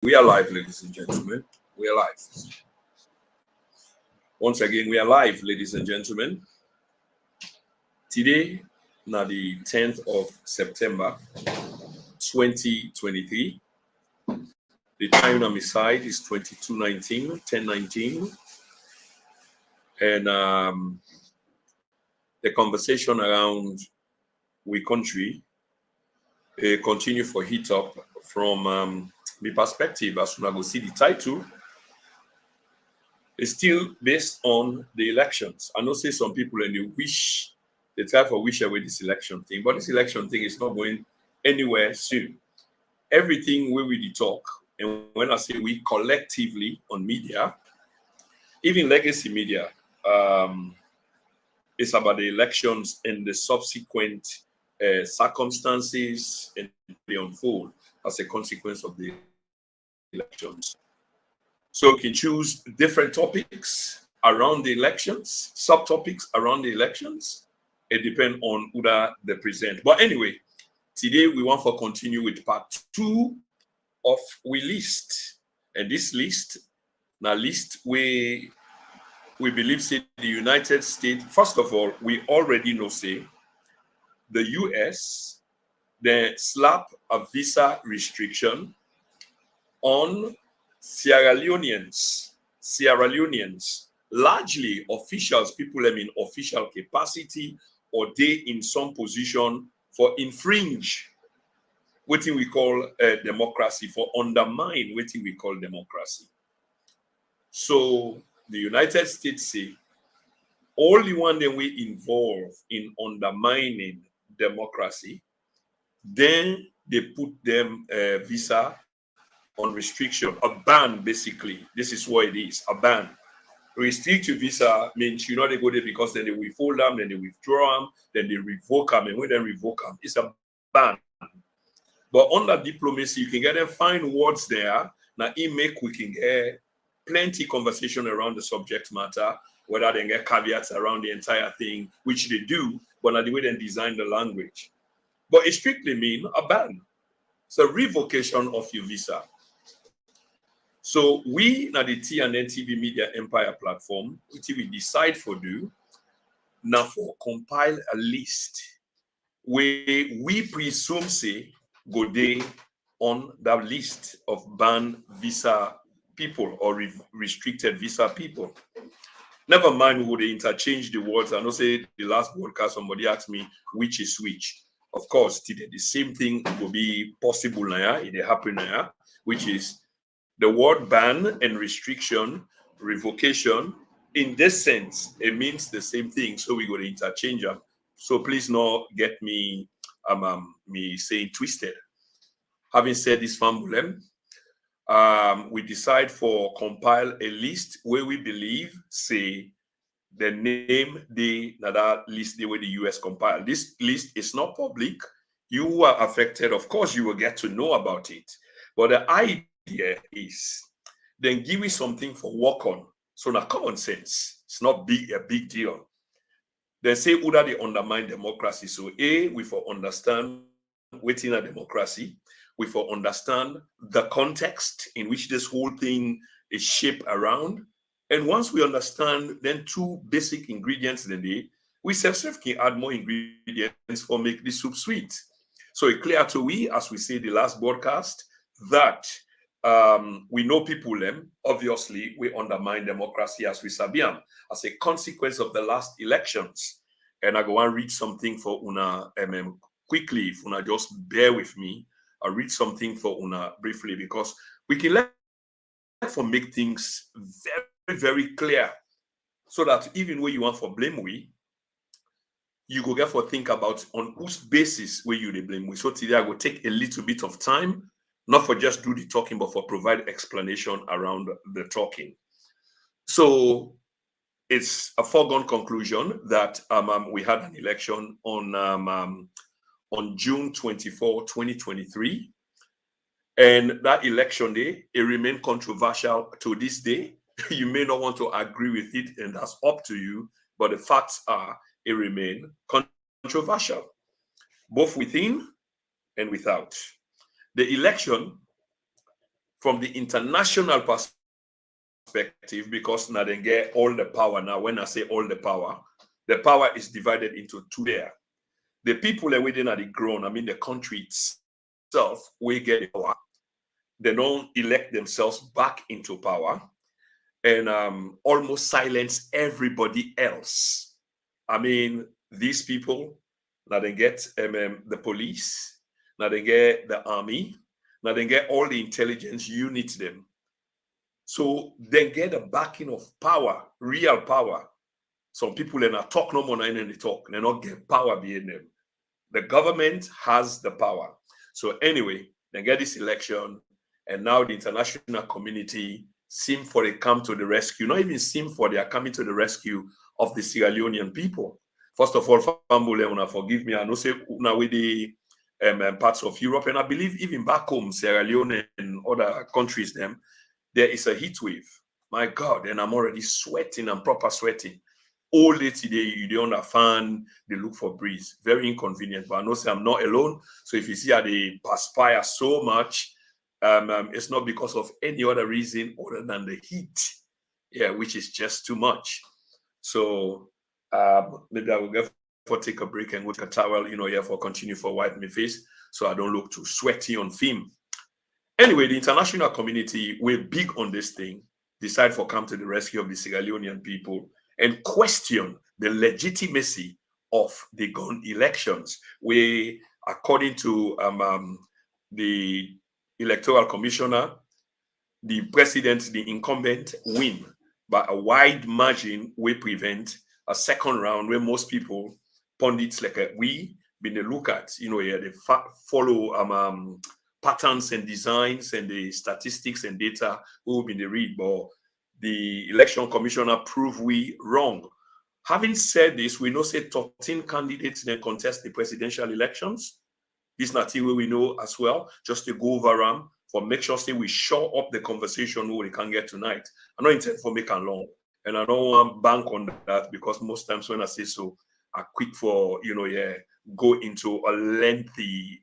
We are live, ladies and gentlemen. We are live. Once again, we are live, ladies and gentlemen. Today, now the 10th of September, 2023. The time on my side is 22:19, 10:19. And the conversation around we country continue for heat up from the perspective, as soon as go see the title, it's still based on the elections. I know say some people and they try for wish away this election thing, but this election thing is not going anywhere soon. Everything we talk, and when I say we collectively on media, even legacy media, it's about the elections and the subsequent circumstances and they unfold as a consequence of the elections. So we can choose different topics around the elections, subtopics around the elections. It depends on who they present. But anyway, today we want to continue with part 2 of we list. And this list, now list we believe say the United States, first of all, we already know say the US, they slap a visa restriction on Sierra Leoneans, largely officials, people in official capacity, or they in some position for infringe what we call democracy, for undermine what we call democracy. So the United States say only one that we involve in undermining democracy, then they put them visa on restriction, a ban basically. This is what it is, a ban. Restrict your visa means you know they go there because then they withhold them, then they withdraw them, then they revoke them, and when they revoke them, it's a ban. But under diplomacy, you can get them fine words there. Now we can get plenty conversation around the subject matter, whether they get caveats around the entire thing, which they do, but not the way they design the language. But it strictly means a ban. It's a revocation of your visa. So we, now the TNN TV Media Empire platform, which we decide for do, now for compile a list where we presume say go day on that list of banned visa people or restricted visa people. Never mind who they interchange the words. I know say the last broadcast somebody asked me which is which. Of course, today the same thing will be possible now, it happen now, which is the word ban and restriction, revocation, in this sense, it means the same thing. So we go to interchange them. So please not get me me saying twisted. Having said this, we decide for compile a list where we believe say the name that list the way the US compile. This list is not public. You who are affected, of course, you will get to know about it. But the idea is then give me something for work on. So now common sense. It's not a big deal. They say whether they undermine democracy. So we for understand within a democracy, we for understand the context in which this whole thing is shaped around. And once we understand then 2 basic ingredients in the day, we self can add more ingredients for make the soup sweet. So it's clear to we, as we say the last broadcast, that we know people obviously we undermine democracy as we sabiam as a consequence of the last elections. And I go and read something for una quickly, if una just bear with me. I'll read something for una briefly because we can let for make things very, very clear so that even when you want for blame you go get for think about on whose basis where you they blame we. So today I will take a little bit of time, not for just do the talking, but for provide explanation around the talking. So it's a foregone conclusion that we had an election on June 24, 2023. And that election day, it remained controversial to this day. You may not want to agree with it, and that's up to you. But the facts are, it remained controversial, both within and without. The election from the international perspective, because now they get all the power. Now, when I say all the power is divided into two there. The people that within are the grown, I mean the country itself, we get the power. They don't elect themselves back into power and almost silence everybody else. I mean, these people, now they get the police, now they get the army, now they get all the intelligence units them. So they get the backing of power, real power. Some people they not talk no more than they talk. They not get power behind them. The government has the power. So anyway, they get this election, and now the international community seem for they come to the rescue. Not even seem for they are coming to the rescue of the Sierra Leonean people. First of all, forgive me, I know say now with the parts of Europe, and I believe even back home, Sierra Leone and other countries, there is a heat wave. My God, and I'm already sweating, I'm proper sweating. All day today, you don't have fan, they look for breeze. Very inconvenient, but I know say I'm not alone. So if you see how they perspire so much, it's not because of any other reason other than the heat, which is just too much. So maybe I will get for take a break and go to a towel, for continue for wipe my face so I don't look too sweaty on film. Anyway, the international community, we're big on this thing, decide for come to the rescue of the Sierra Leonean people and question the legitimacy of the gun elections. We, according to the Electoral Commissioner, the president, the incumbent, win by a wide margin. We prevent a second round where most people, pundits like we, been to look at, they follow patterns and designs and the statistics and data we will be the read, but the election commissioner proved we wrong. Having said this, we know say 13 candidates then contest the presidential elections. This is not where we know as well, just to go over for make sure say we show up the conversation we can get tonight. I don't intend for making long, and I don't want to bank on that because most times when I say so, I quick for go into a lengthy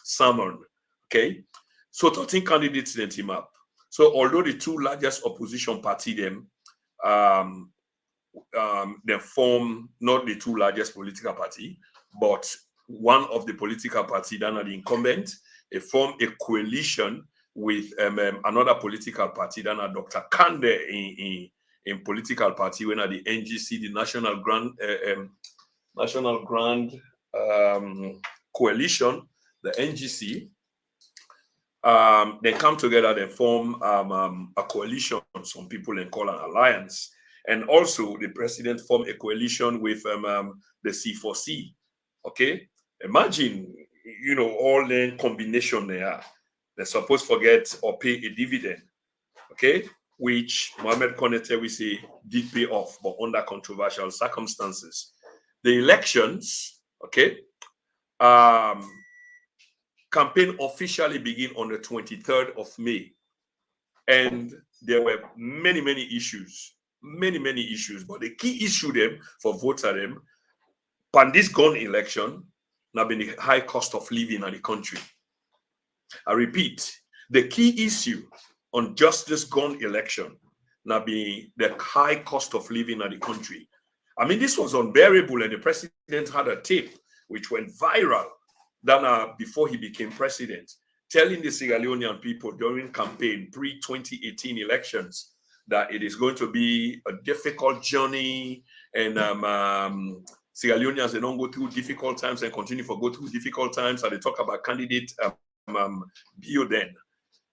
sermon. Okay, so 13 candidates then team up. So although the two largest opposition party they form not the two largest political party, but one of the political party that are the incumbent, they form a coalition with another political party that are Dr. Kande in political party when are the NGC, the National Grand Coalition, the NGC. They come together, they form a coalition. Some people then call an alliance. And also the president formed a coalition with the C4C. Okay? Imagine, all the combination there. They're supposed to forget or pay a dividend. Okay? Which Mohamed Konate, we say, did pay off, but under controversial circumstances. The elections, okay, campaign officially begin on the 23rd of May. And there were many, many issues, but the key issue them for voter them, pan this gun election, now been the high cost of living in the country. I repeat, the key issue on just this gun election, now be the high cost of living in the country. I mean, this was unbearable, and the president had a tape which went viral before he became president, telling the Sierra Leonean people during campaign pre-2018 elections that it is going to be a difficult journey, and Sierra Leoneans, they don't go through difficult times and continue to go through difficult times. And they talk about candidate Bioden.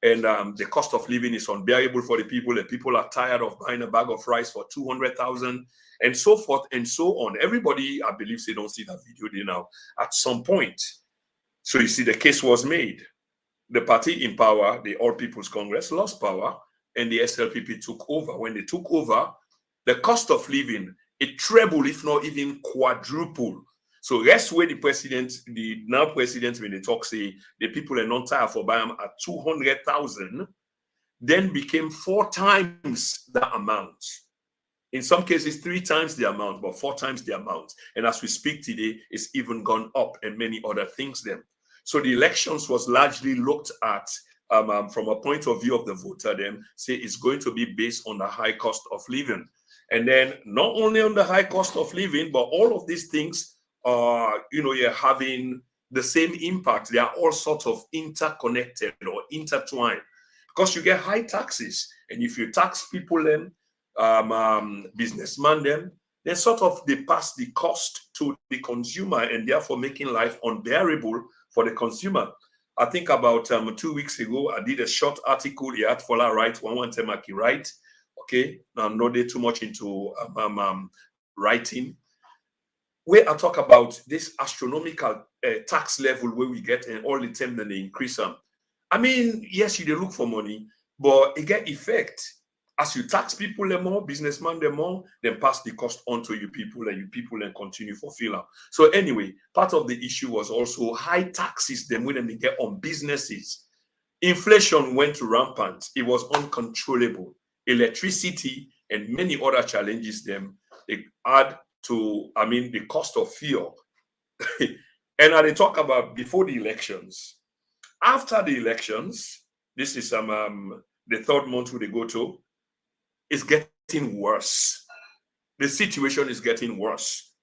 And the cost of living is unbearable for the people. The people are tired of buying a bag of rice for 200,000 and so forth and so on. Everybody, I believe, they don't see that video there now at some point. So you see, the case was made. The party in power, the All People's Congress, lost power, and the SLPP took over. When they took over, the cost of living, it trebled, if not even quadrupled. So that's where the president, the now president, when they talk, say the people are not tired for buying at 200,000, then became 4 times the amount. In some cases, 3 times the amount, but 4 times the amount. And as we speak today, it's even gone up and many other things then. So the elections was largely looked at from a point of view of the voter, then say it's going to be based on the high cost of living. And then not only on the high cost of living, but all of these things are, you're having the same impact. They are all sort of interconnected or intertwined because you get high taxes. And if you tax people, then businessmen, then sort of they pass the cost to the consumer and therefore making life unbearable for the consumer. I think about 2 weeks ago, I did a short article here at Fola Right, one Temaki Right. Okay, now I'm not too much into writing, where I talk about this astronomical tax level where we get and all the time that they increase them. I mean, yes, you look for money, but it get effect. As you tax people the more, businessmen the more, then pass the cost on to you people and you people then continue for filler. So anyway, part of the issue was also high taxes them when they get on businesses. Inflation went rampant. It was uncontrollable. Electricity and many other challenges them, they add to, the cost of fuel. And I talk about before the elections. After the elections, this is the third month we go to, it's getting worse. The situation is getting worse.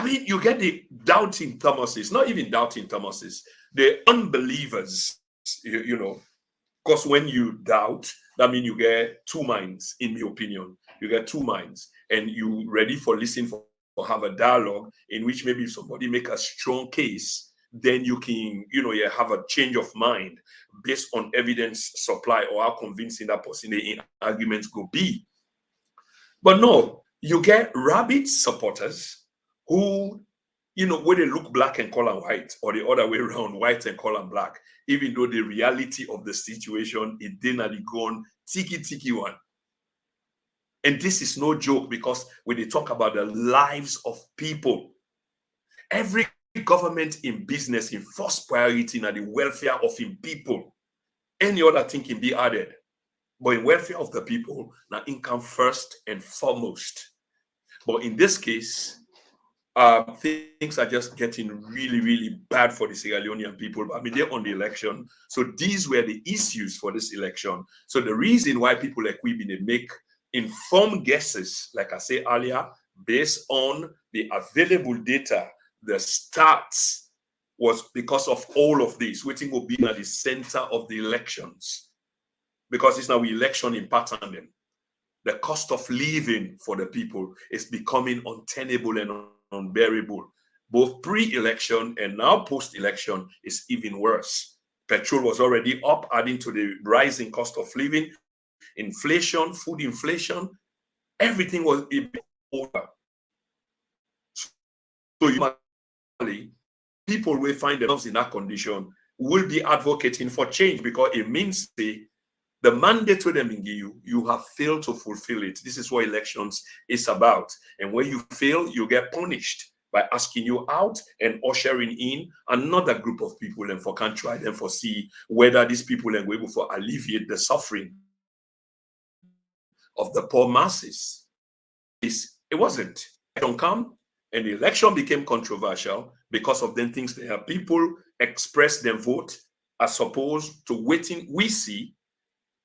You get the doubting Thomases, not even doubting Thomases, the unbelievers, because when you doubt, that means you get two minds, in my opinion. You get two minds, and you ready for listening for have a dialogue in which maybe if somebody make a strong case, then you can, you have a change of mind based on evidence supply or how convincing that person in arguments could be. But no, you get rabid supporters who, where they look black and call them white, or the other way around, white and call them black, even though the reality of the situation is then gone tiki one. And this is no joke, because when they talk about the lives of people, every government in business in first priority now the welfare of in people. Any other thing can be added. But in welfare of the people, now income first and foremost. But in this case, things are just getting really, really bad for the Sierra Leonean people. They're on the election. So these were the issues for this election. So the reason why people like we make informed guesses, like I said earlier, based on the available data, the stats, was because of all of this, waiting will be at the center of the elections. Because it's now election in pattern. The cost of living for the people is becoming untenable and unbearable. Both pre-election and now post-election is even worse. Petrol was already up, adding to the rising cost of living. Inflation, food inflation, everything was over. So usually, people will find themselves in that condition will be advocating for change, because it means the mandate to them in you have failed to fulfill it. This is what elections is about. And when you fail, you get punished by asking you out and ushering in another group of people and for can try them for see whether these people are able to alleviate the suffering of the poor masses. It wasn't. It don't come, and the election became controversial because of them things that people express their vote as opposed to waiting we see.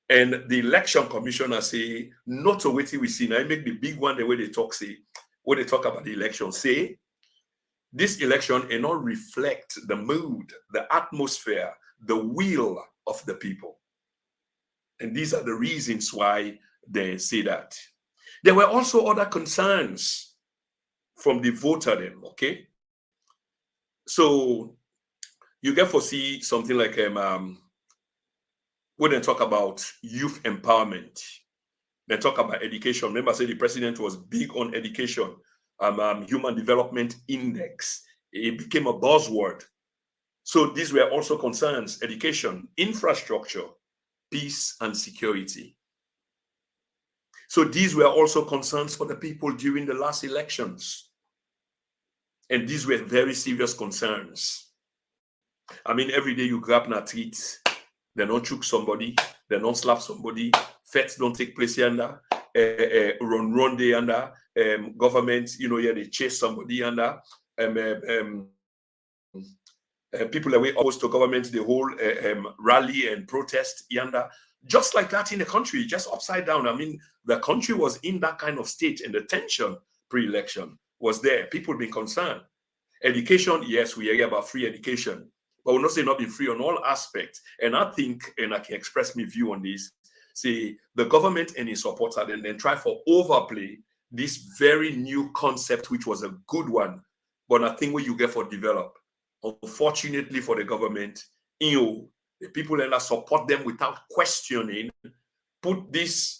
And the election commissioner say, not to waiting we see. Now I make the big one the way they talk, say, when they talk about the election, say, this election will not reflect the mood, the atmosphere, the will of the people. And these are the reasons why they say that. There were also other concerns from the voter then, okay? So you get to see something like when they talk about youth empowerment, they talk about education. Remember, I said the president was big on education, human development index. It became a buzzword. So these were also concerns: education, infrastructure, peace, and security. So these were also concerns for the people during the last elections. And these were very serious concerns. Every day you grab a tweet, they don't choke somebody, they don't slap somebody, feds don't take place under, run day under, government, they chase somebody under, people that were opposed to government, the whole rally and protest yonder, just like that in the country, just upside down. I mean, the country was in that kind of state, and the tension pre-election was there. People being concerned. Education, yes, we hear about free education, but we're not saying not being free on all aspects. And I think, and I can express my view on this, say the government and its supporters and then try for overplay this very new concept, which was a good one, but I think what you get for develop. Unfortunately for the government, the people that support them without questioning, put this,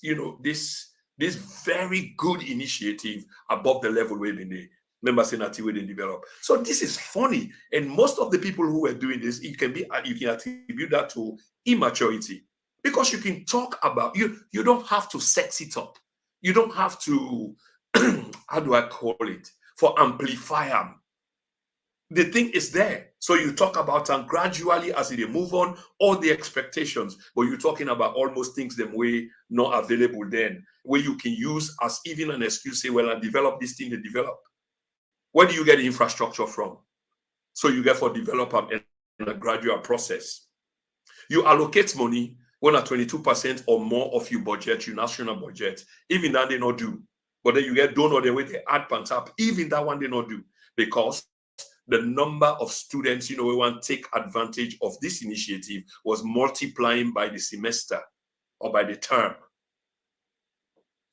this very good initiative above the level where they member senate where they develop. So this is funny, and most of the people who were doing this, you can attribute that to immaturity, because you can talk about you don't have to sex it up, you don't have to how do I call it, for amplify them. The thing is there. So you talk about and gradually as they move on, all the expectations, but you're talking about almost things them way not available then, where you can use as even an excuse, say, well, I develop this thing, they develop. Where do you get the infrastructure from? So you get for development in a gradual process. You allocate money when at 22% or more of your budget, your national budget, even that they not do. But then you get donor the way they add pants up, even that one they not do, because the number of students, we want to take advantage of this initiative was multiplying by the semester or by the term.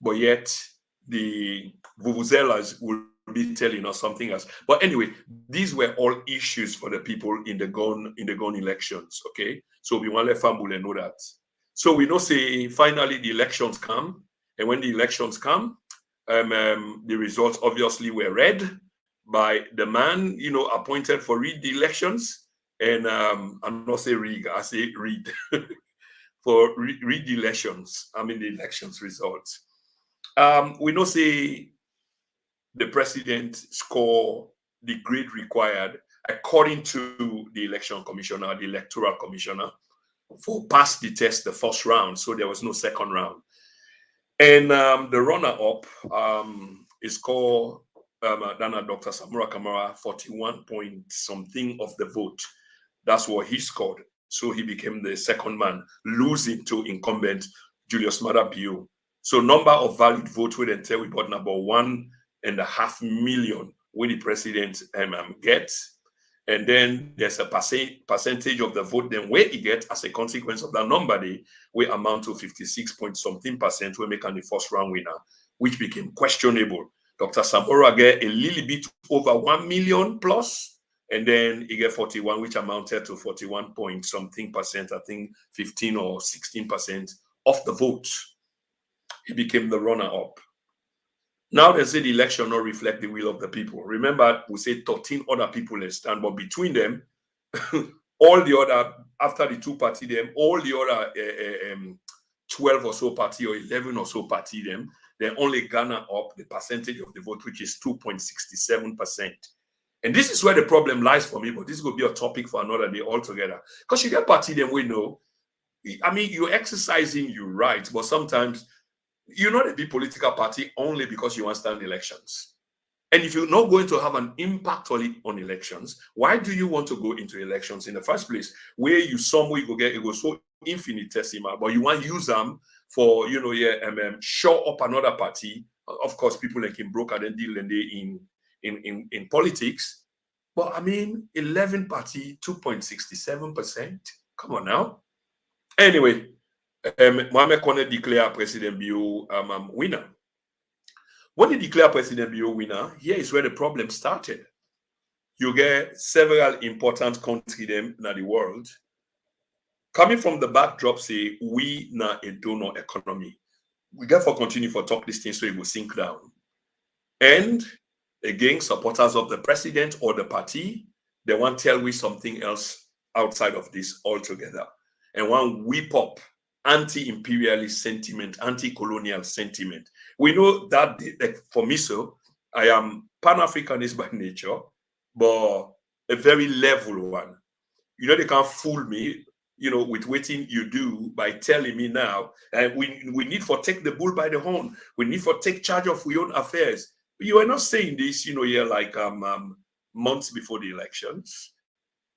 But yet the vuvuzelas will be telling us something else. But anyway, these were all issues for the people in the gun elections. Okay, so we want to let Fambule know that. So we know, say, finally the elections come, and when the elections come, the results obviously were read by the man, appointed for read the elections, and I'm not say rig, I say read for read the elections. I mean the elections results. We know, say, the president score the grade required according to the election commissioner, the electoral commissioner, for pass the test the first round. So there was no second round. And the runner-up is called Dr. Samura Kamara, 41 point something of the vote. That's what he scored. So he became the second man, losing to incumbent Julius Maada Bio. So number of valid votes we then tell we got number 1.5 million when the president gets. And then there's a percentage of the vote then where he gets as a consequence of that number, we amount to 56 point something percent, we make the first round winner, which became questionable. Dr. Samora get a little bit over 1 million plus, and then he get 41, which amounted to 41 point something percent, I think 15 or 16% of the vote. He became the runner-up. Now they say the election not reflect the will of the people. Remember, we say 13 other people stand, but between them, all the other, after the two party them, all the other 12 or so party or 11 or so party them, they only garner up the percentage of the vote, which is 2.67%. And this is where the problem lies for me, but this will be a topic for another day altogether. Because you get party them, we know, I mean, you're exercising your rights, but sometimes you're not a big political party only because you want to stand elections. And if you're not going to have an impact on elections, why do you want to go into elections in the first place? Where you somewhere go get it goes so infinitesimal, but you want to use them for show up another party. Of course, people like in broker and deal and they in politics. But I mean, 11 party, 2.67%. Come on now. Anyway. Mohamed Kone declare President Bio winner. When he declare President Bio winner, here is where the problem started. You get several important countries in the world coming from the backdrop, say we na a donor economy. We get for continue for talk this thing so it will sink down. And again, supporters of the president or the party, they want to tell we something else outside of this altogether. And want whip up anti-imperialist sentiment, anti-colonial sentiment. We know that, for me, so I am Pan-Africanist by nature, but a very level one. They can't fool me, with waiting you do by telling me now, we need for take the bull by the horn. We need for take charge of our own affairs. You are not saying this, here like months before the elections.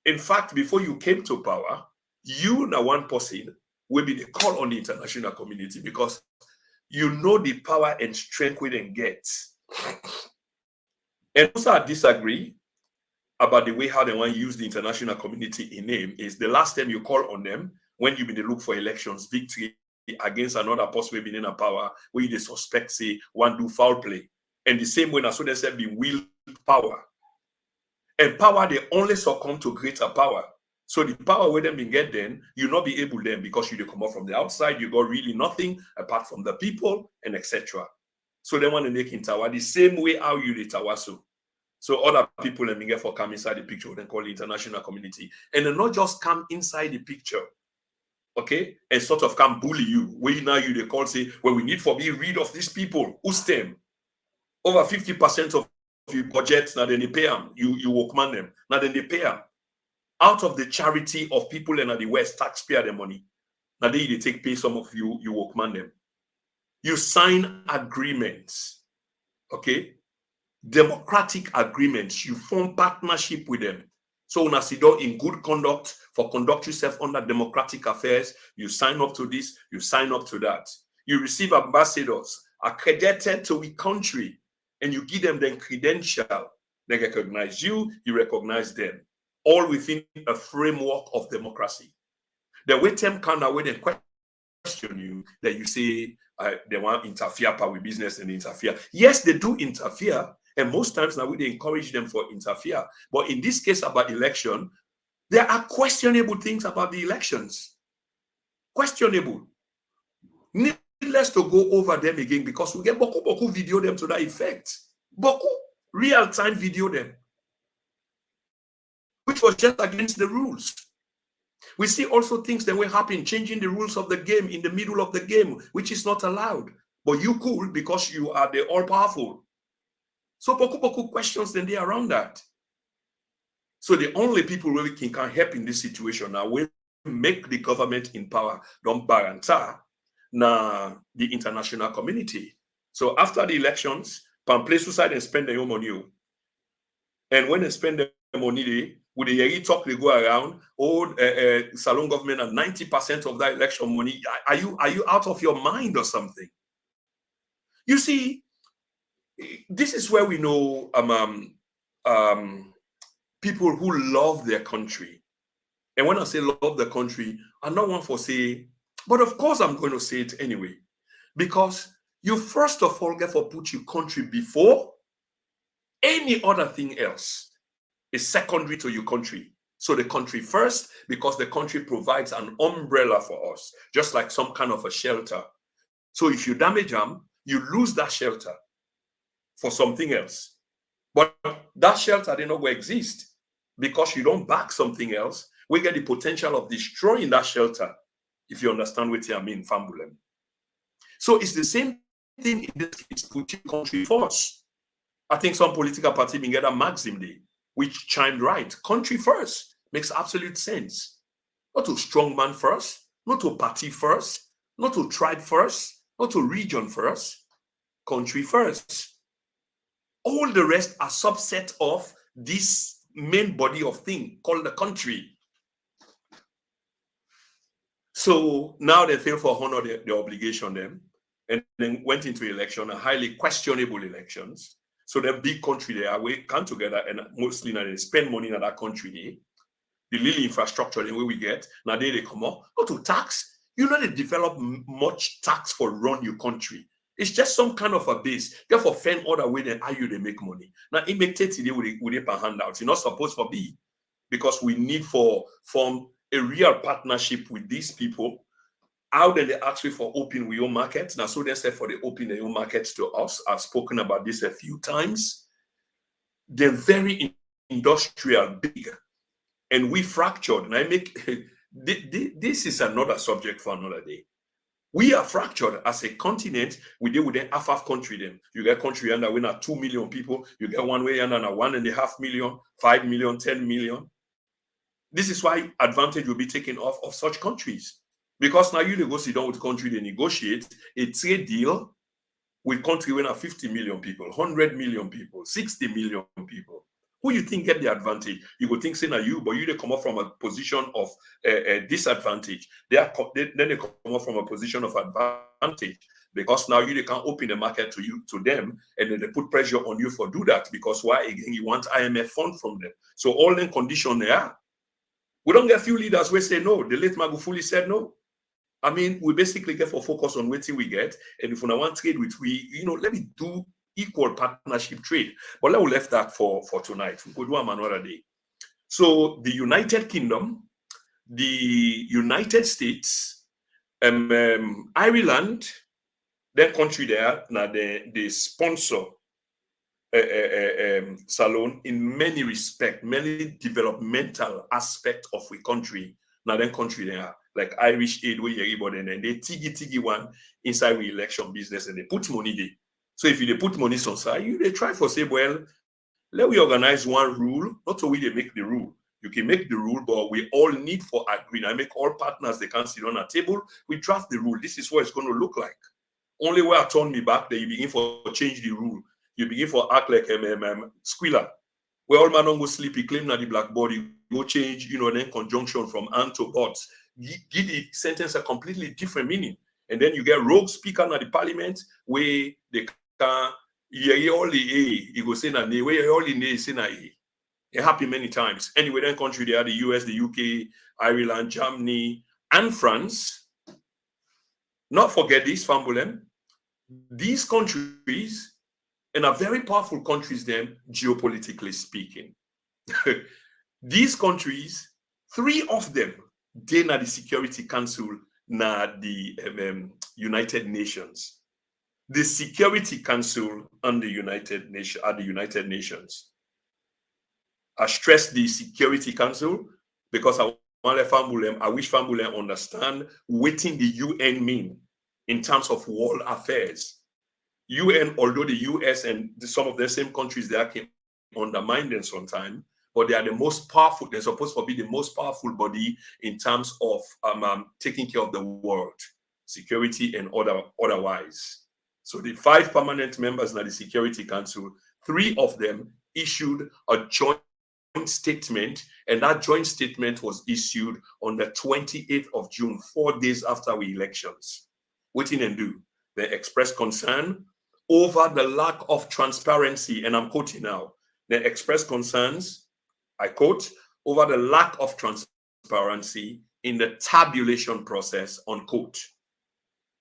In fact, before you came to power, you now one person will be the call on the international community because you know the power and strength we then get. And also I disagree about the way how they want to use the international community in name is the last time you call on them when you been to look for elections, victory against another person being in a power where they suspect say one do foul play. And the same way as so they said be will power. And power they only succumb to greater power. So the power where them get then, you'll not be able then because you come up from the outside, you got really nothing apart from the people and etc. So they want to make in tower the same way how you the tower so other people let me get for come inside the picture, then call the international community. And then not just come inside the picture, okay, and sort of come bully you. Where now you they call say, well, we need for be rid of these people. Who's them? Over 50% of your budget, now then they pay them. You workman them. Now then they pay them. Out of the charity of people in the West, taxpayer the money. Now they take pay some of you workman them. You sign agreements, okay? Democratic agreements. You form partnership with them. So when I sit down in good conduct for conduct yourself under democratic affairs, you sign up to this, you sign up to that. You receive ambassadors accredited to a country, and you give them the credential. They recognize you, you recognize them. All within a framework of democracy. The way them kind of way they question you, that you say they want to interfere with business and interfere. Yes, they do interfere. And most times now we encourage them for interfere. But in this case about election, there are questionable things about the elections. Questionable. Needless to go over them again because we get boku video them to that effect. Boku real-time video them. Which was just against the rules. We see also things that will happen, changing the rules of the game in the middle of the game, which is not allowed. But you cool because you are the all-powerful. So boku questions then they around that. So the only people really can help in this situation now will make the government in power don't baranta na the international community. So after the elections, pan play suicide and spend their own money. And when they spend their money, would they talk they go around, salon government and 90% of that election money? Are you out of your mind or something? You see, this is where we know people who love their country. And when I say love the country, I'm not one for say, but of course I'm going to say it anyway. Because you first of all get for put your country before any other thing else is secondary to your country. So the country first, because the country provides an umbrella for us, just like some kind of a shelter. So if you damage them, you lose that shelter for something else. But that shelter did not exist because you don't back something else. We get the potential of destroying that shelter, if you understand what I mean, Fambulem. So it's the same thing in this case, put your country first. I think some political party can get a maxim there, which chimed right. Country first makes absolute sense. Not to strongman first, not to party first, not to tribe first, not to region first, country first. All the rest are subset of this main body of thing called the country. So now they fail for honor the obligation them, and then went into election, a highly questionable elections. So the big country there, we come together and mostly now they spend money in that country there. The little infrastructure the way we get, now they come up, not to tax. You know they develop much tax for run your country. It's just some kind of a base. Therefore, find other way than how you they make money. Now, it may take today with a handout. It's not supposed to be because we need for form a real partnership with these people. How then they actually for open with your markets. Now, so they say for the open their own markets to us. I've spoken about this a few times. They're very industrial, big, and we fractured. And I make this is another subject for another day. We are fractured as a continent. We deal with an half country. Then you get country under we are 2 million people. You get one way under 1.5 million, 5 million, 10 million. This is why advantage will be taken off of such countries. Because now you go sit down with the country, they negotiate a trade deal with country when are 50 million people, 100 million people, 60 million people. Who you think get the advantage? You would think saying are you, but you they come up from a position of disadvantage. Then they come up from a position of advantage, because now they can open the market to them, and then they put pressure on you for do that, because why? Again, you want IMF fund from them. So all in condition they are. We don't get few leaders who say no. The late Magufuli said no. I mean, we basically get for focus on what we get, and if we want trade with let me do equal partnership trade. But let we left that for tonight. We could do them another day. So the United Kingdom, the United States, Ireland, their country there, now they sponsor Salone in many respects, many developmental aspect of the country. Now then country there, like Irish Aid, where everybody, and then they tigi one inside the election business, and they put money there. So if you put money on side, they try for say, well, let we organize one rule, not so we they make the rule. You can make the rule, but we all need for agreement. I make all partners, they can sit on a table, we draft the rule. This is what it's going to look like. Only way I turn me back, then you begin for change the rule. You begin for act like a squealer. Where all man don't go sleep, he claim that the blackboard, you go change, then conjunction from and to but. Give the sentence a completely different meaning. And then you get rogue speaker in the parliament where they can hear all the A, you go say na ne, where all the ne say na A. It happened many times. Anyway, then country they are the US, the UK, Ireland, Germany, and France. Not forget this, Fambulem. These countries, and are very powerful countries then, geopolitically speaking. These countries, 3 of them, they na the Security Council, na the United Nations. The Security Council and the United Nations. I stress the Security Council because I wish Fambulem understand what the UN mean in terms of world affairs. UN, although the US and some of the same countries they can undermine them sometimes, but they are the most powerful. They're supposed to be the most powerful body in terms of taking care of the world, security and otherwise. So the 5 permanent members of the Security Council, 3 of them issued a joint statement, and that joint statement was issued on the 28th of June, 4 days after the elections. What did they do? They expressed concern over the lack of transparency, and I'm quoting now. They expressed concerns, I quote, over the lack of transparency in the tabulation process, unquote.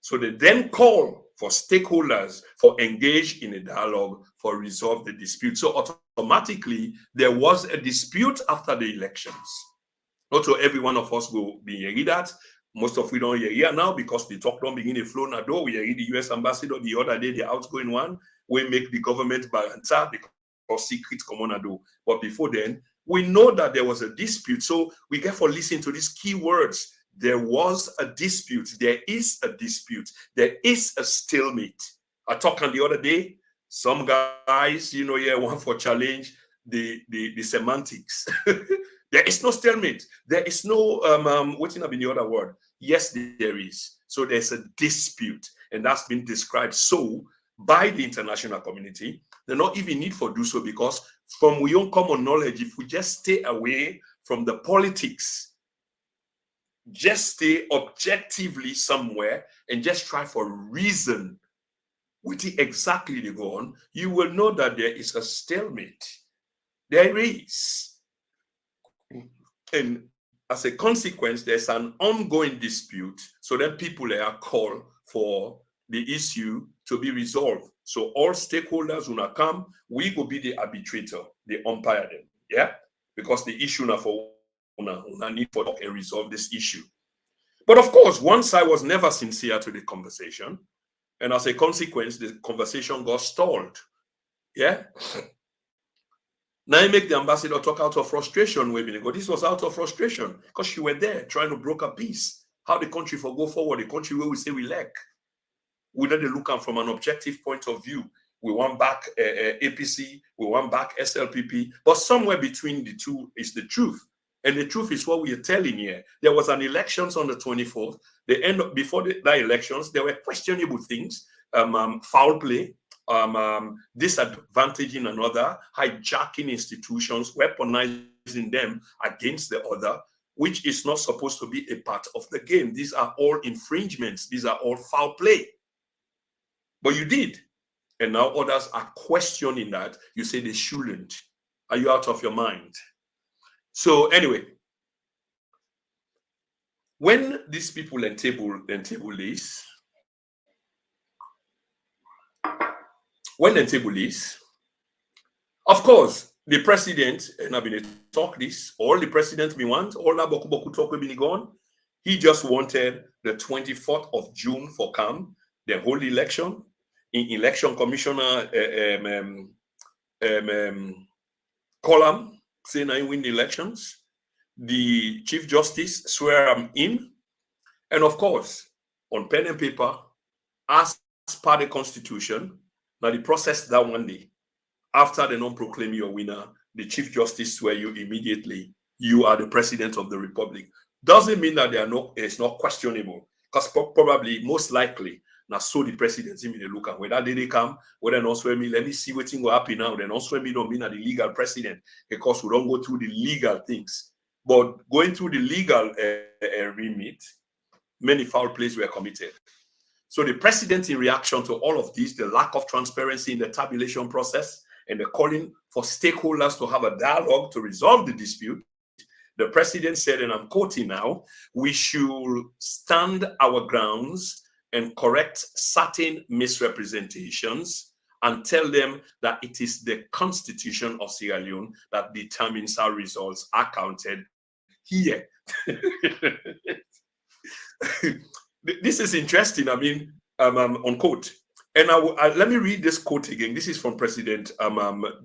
So they then call for stakeholders for engage in a dialogue for resolve the dispute. So automatically, there was a dispute after the elections. Not so every one of us will be hearing that. Most of we don't hear now because the talk don't begin to flow now. Though we hear the US ambassador the other day, the outgoing one, we make the government balance because secret come on do. But before then, we know that there was a dispute. So we get for listening to these key words. There was a dispute. There is a dispute. There is a stalemate. I talked on the other day. Some guys, want for challenge the semantics. There is no stalemate. There is no what's in the other word. Yes, there is. So there's a dispute, and that's been described so by the international community. There's not even need for do so because from we own common knowledge, if we just stay away from the politics, just stay objectively somewhere and just try for reason with it exactly they go on, you will know that there is a stalemate. There is. And as a consequence, there's an ongoing dispute. So then people are called for the issue to be resolved. So all stakeholders will not come. We will be the arbitrator, the umpire them. Yeah? Because the issue now for una need for talk and resolve this issue. But of course, one side was never sincere to the conversation. And as a consequence, the conversation got stalled. Yeah? Now I make the ambassador talk out of frustration way ago. This was out of frustration because she were there trying to broker peace. How the country for go forward, the country where we say we lack. We need to look at from an objective point of view. We want back APC, we want back SLPP, but somewhere between the two is the truth. And the truth is what we are telling here. There was an elections on the 24th. The end of, before the elections, there were questionable things, foul play, disadvantaging another, hijacking institutions, weaponizing them against the other, which is not supposed to be a part of the game. These are all infringements. These are all foul play. But you did. And now others are questioning that. You say they shouldn't. Are you out of your mind? So anyway, when these people entable this, of course, the president, and I've been talk this, all the president we want, all that boku talk will be gone. He just wanted the 24th of June for CAM, the whole election, in election commissioner column, saying I win the elections. The Chief Justice swear I'm in. And of course, on pen and paper, as per the Constitution, now the process that one day, after they don't proclaim your winner, the Chief Justice swear you immediately, you are the President of the Republic. Doesn't mean that it's not questionable, because probably, most likely, now so the president in the look at whether they come, whether not swear me, let me see what thing will happen now. Then not swear me don't mean that the legal president, because we don't go through the legal things. But going through the legal remit, many foul plays were committed. So the president, in reaction to all of this, the lack of transparency in the tabulation process, and the calling for stakeholders to have a dialogue to resolve the dispute, the president said, and I'm quoting now, we should stand our grounds and correct certain misrepresentations and tell them that it is the Constitution of Sierra Leone that determines how results are counted here. This is interesting. I mean, on quote. And let me read this quote again. This is from President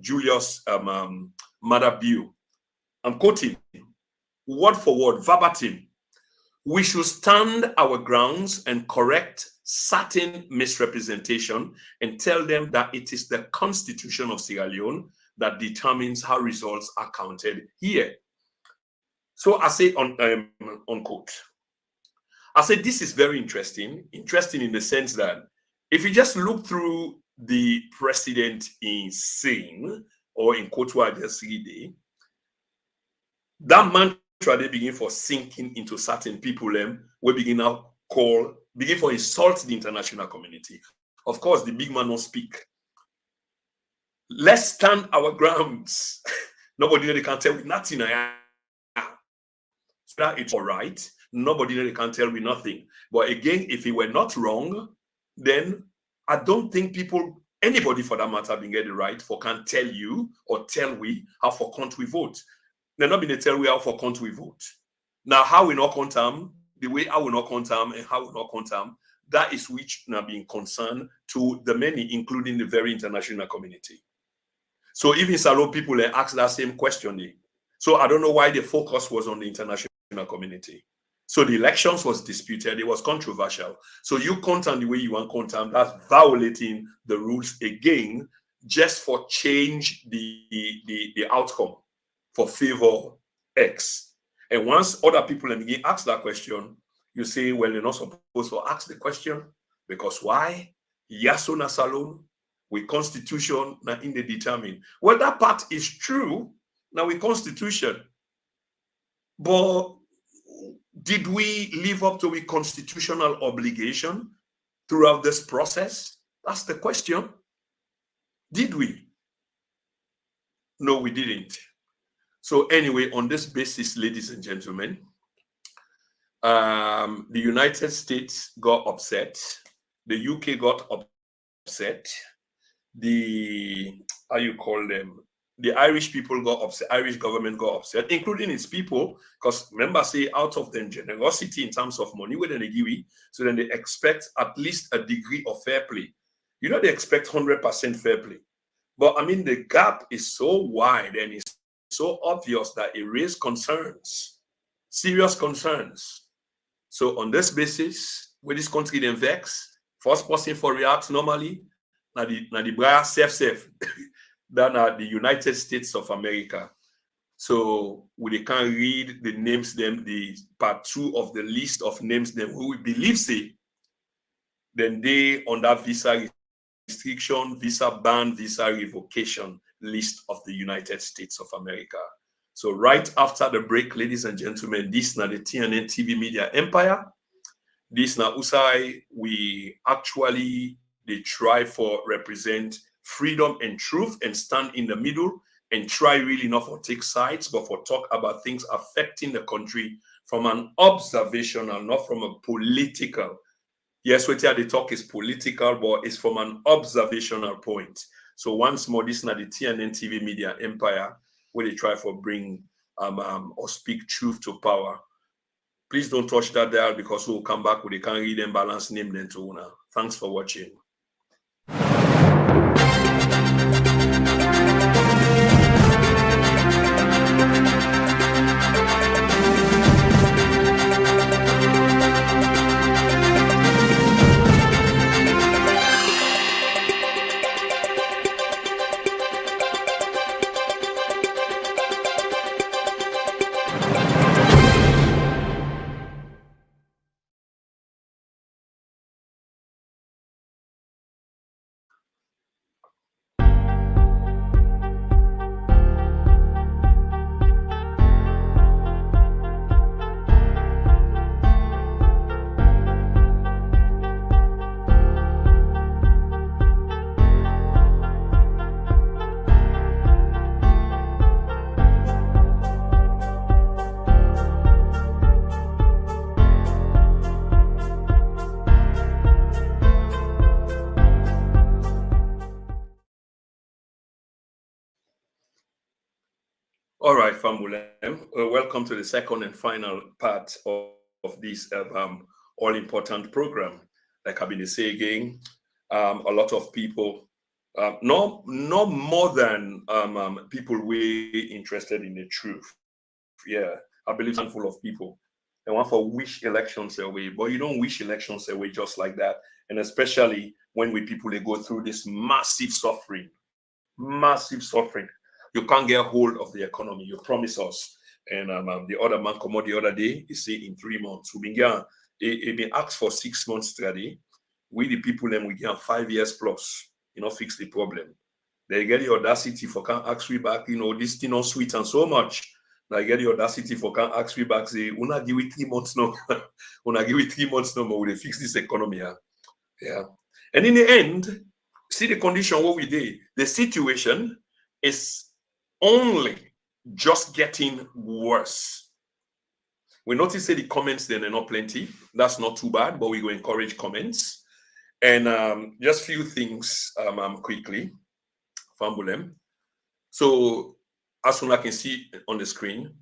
Julius Maada. I'm quoting word for word, verbatim. We should stand our grounds and correct certain misrepresentation and tell them that it is the Constitution of Sierra Leone that determines how results are counted here. So I say on quote. I said this is very interesting. Interesting in the sense that if you just look through the president in saying, or in quote what I just read, that mantra they begin for sinking into certain people, we begin for insult the international community. Of course, the big man don't speak. Let's stand our grounds. Nobody really can tell me nothing. So that it's all right. Nobody really can tell me nothing. But again, if he were not wrong, then I don't think anybody for that matter, can get it right for can tell you or tell we how for country vote. They're not going to tell we how for country vote. Now, how we not count them, the way I will not count them and how we not count them, that is which now being concerned to the many, including the very international community. So even Salon people ask that same question. So I don't know why the focus was on the international community. So the elections was disputed, it was controversial. So you count them the way you want count them, that's violating the rules again, just for change the outcome for favor X. And once other people begin ask that question, you say, well, you're not supposed to ask the question, because why? Yasuna Salon, with constitution now in the determine. Well, that part is true, now with constitution. But did we live up to a constitutional obligation throughout this process? That's the question. Did we? No, we didn't. So anyway, on this basis, ladies and gentlemen, the United States got upset. The UK got upset. The, how you call them? The Irish people got upset, Irish government got upset, including its people, because remember, say, out of their generosity in terms of money, where they give it, so then they expect at least a degree of fair play. You know, they expect 100% fair play. But I mean, the gap is so wide and it's so obvious that it raised concerns, serious concerns. So on this basis, with this country then vex, first person for react normally, now the brother safe. Than the United States of America. So we can read the names them, the part 2 of the list of names them who we believe say, then they on that visa restriction, visa ban, visa revocation list of the United States of America. So right after the break, ladies and gentlemen, this now the TNN TV media empire. This now Usai, we actually they try for represent freedom and truth and stand in the middle and try really not for take sides, but for talk about things affecting the country from an observational, not from a political. Yes, what the talk is political, but it's from an observational point. So once more, this is not the TNN TV media empire where they try for bring or speak truth to power. Please don't touch that dial because we'll come back with a can read and balance name then to owner. Thanks for watching. All right, Famulem, welcome to the second and final part of this all-important program. Like I've been saying again, a lot of people, no more than people way interested in the truth. Yeah, I believe a handful of people. They want for wish elections away, but you don't wish elections away just like that. And especially when we people they go through this massive suffering. You can't get hold of the economy. You promise us. And the other man come out the other day, he say in 3 months. We've been asked for 6 months study. We the people then we get 5 years plus, fix the problem. They get the audacity for can't ask we back, this thing not sweet and so much. They get the audacity for can't ask we back, say, una give it 3 months no. Una give it 3 months no more, we fix this economy. Yeah. And in the end, see the condition what we did. The situation is only just getting worse. We notice that the comments then are not plenty. That's not too bad, but we go encourage comments. And just few things quickly, Fambulem. So as soon as I can see on the screen,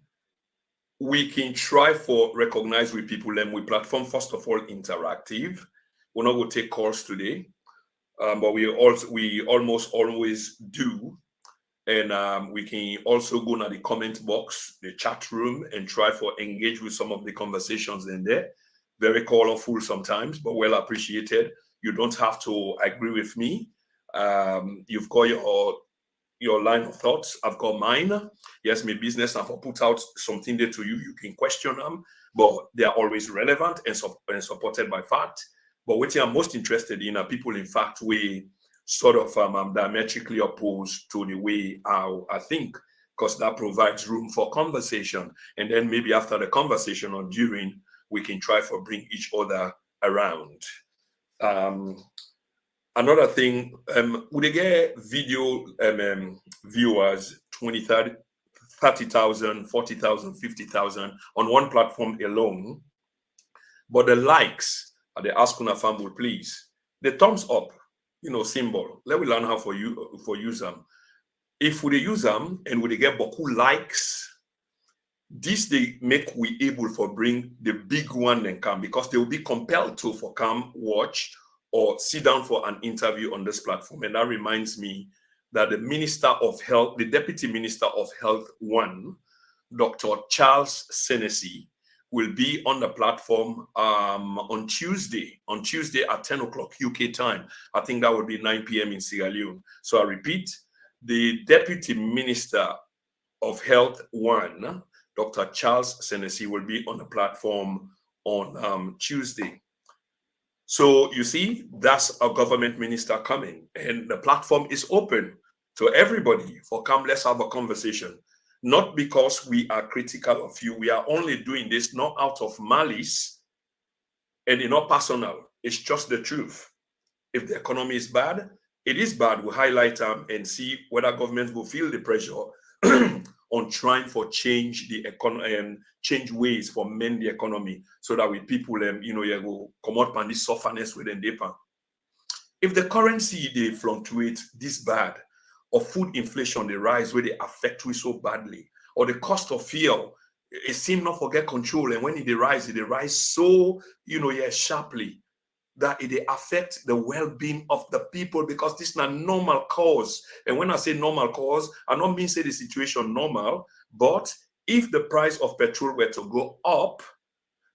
we can try for recognize with people them with platform, first of all, interactive. We're not going to take calls today, but we almost always do. And we can also go to the comment box, the chat room, and try for engage with some of the conversations in there. Very colorful sometimes, but well appreciated. You don't have to agree with me. You've got your line of thoughts. I've got mine. Yes, my business, I've put out something there to you. You can question them, but they are always relevant and supported by fact. But what I'm most interested in are people, in fact, we sort of diametrically opposed to the way how I think, because that provides room for conversation. And then maybe after the conversation or during, we can try for bring each other around. Another thing, would they get video viewers 20, 30,000, 40,000, 50,000 on one platform alone? But the likes, they ask una family, please, the thumbs up, symbol. Let me learn how for use them. If we use them and we get beaucoup likes, this they make we able for bring the big one and come, because they will be compelled to for come watch or sit down for an interview on this platform. And that reminds me that the Minister of Health, the Deputy Minister of Health 1, Dr. Charles Senesi, will be on the platform on Tuesday at 10 o'clock UK time. I think that would be 9 p.m. in Sierra Leone. So I repeat, the Deputy Minister of Health 1, Dr. Charles Senesi, will be on the platform on Tuesday. So you see, that's a government minister coming, and the platform is open to everybody for come, let's have a conversation. Not because we are critical of you. We are only doing this not out of malice and not personal. It's just the truth. If the economy is bad, it is bad. We highlight them and see whether government will feel the pressure on trying for change the economy and change ways for mend the economy so that with people you go come out on this sufferness within data. If the currency they fluctuate this bad, or food inflation they rise where they affect we so badly, or the cost of fuel it seem not forget control, and when it rise so sharply that it affect the well-being of the people, because this is not normal cause. And when I say normal cause, I don't mean say the situation normal, but if the price of petrol were to go up,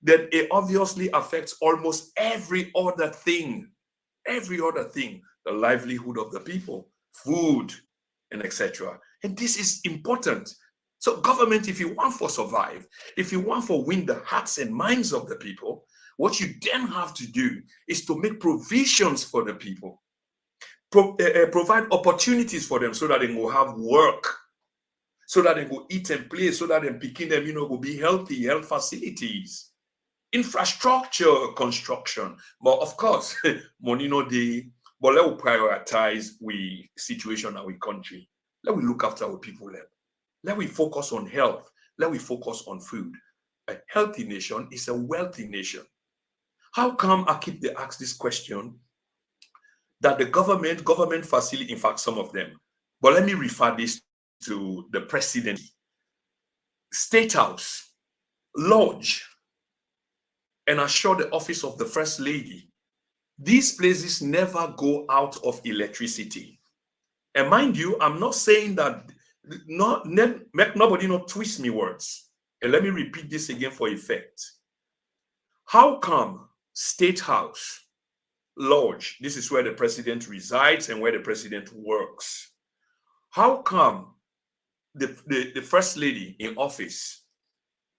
then it obviously affects almost every other thing, the livelihood of the people, food, and etc. And this is important. So government, if you want for survive, if you want for win the hearts and minds of the people, what you then have to do is to make provisions for the people, provide opportunities for them so that they will have work, so that they will eat and play, so that them picking them, will be healthy, health facilities, infrastructure construction. But of course, money no dey, but let we prioritize we situation in our country. Let we look after our people. Let we focus on health. Let we focus on food. A healthy nation is a wealthy nation. How come I keep the ask this question? That the government facility, in fact, some of them, but let me refer this to the presidency, State House, Lodge, and assure the office of the First Lady. These places never go out of electricity. And mind you, I'm not saying that, make nobody not twist me words. And let me repeat this again for effect. How come State House, Lodge, this is where the president resides and where the president works, how come the First Lady in office,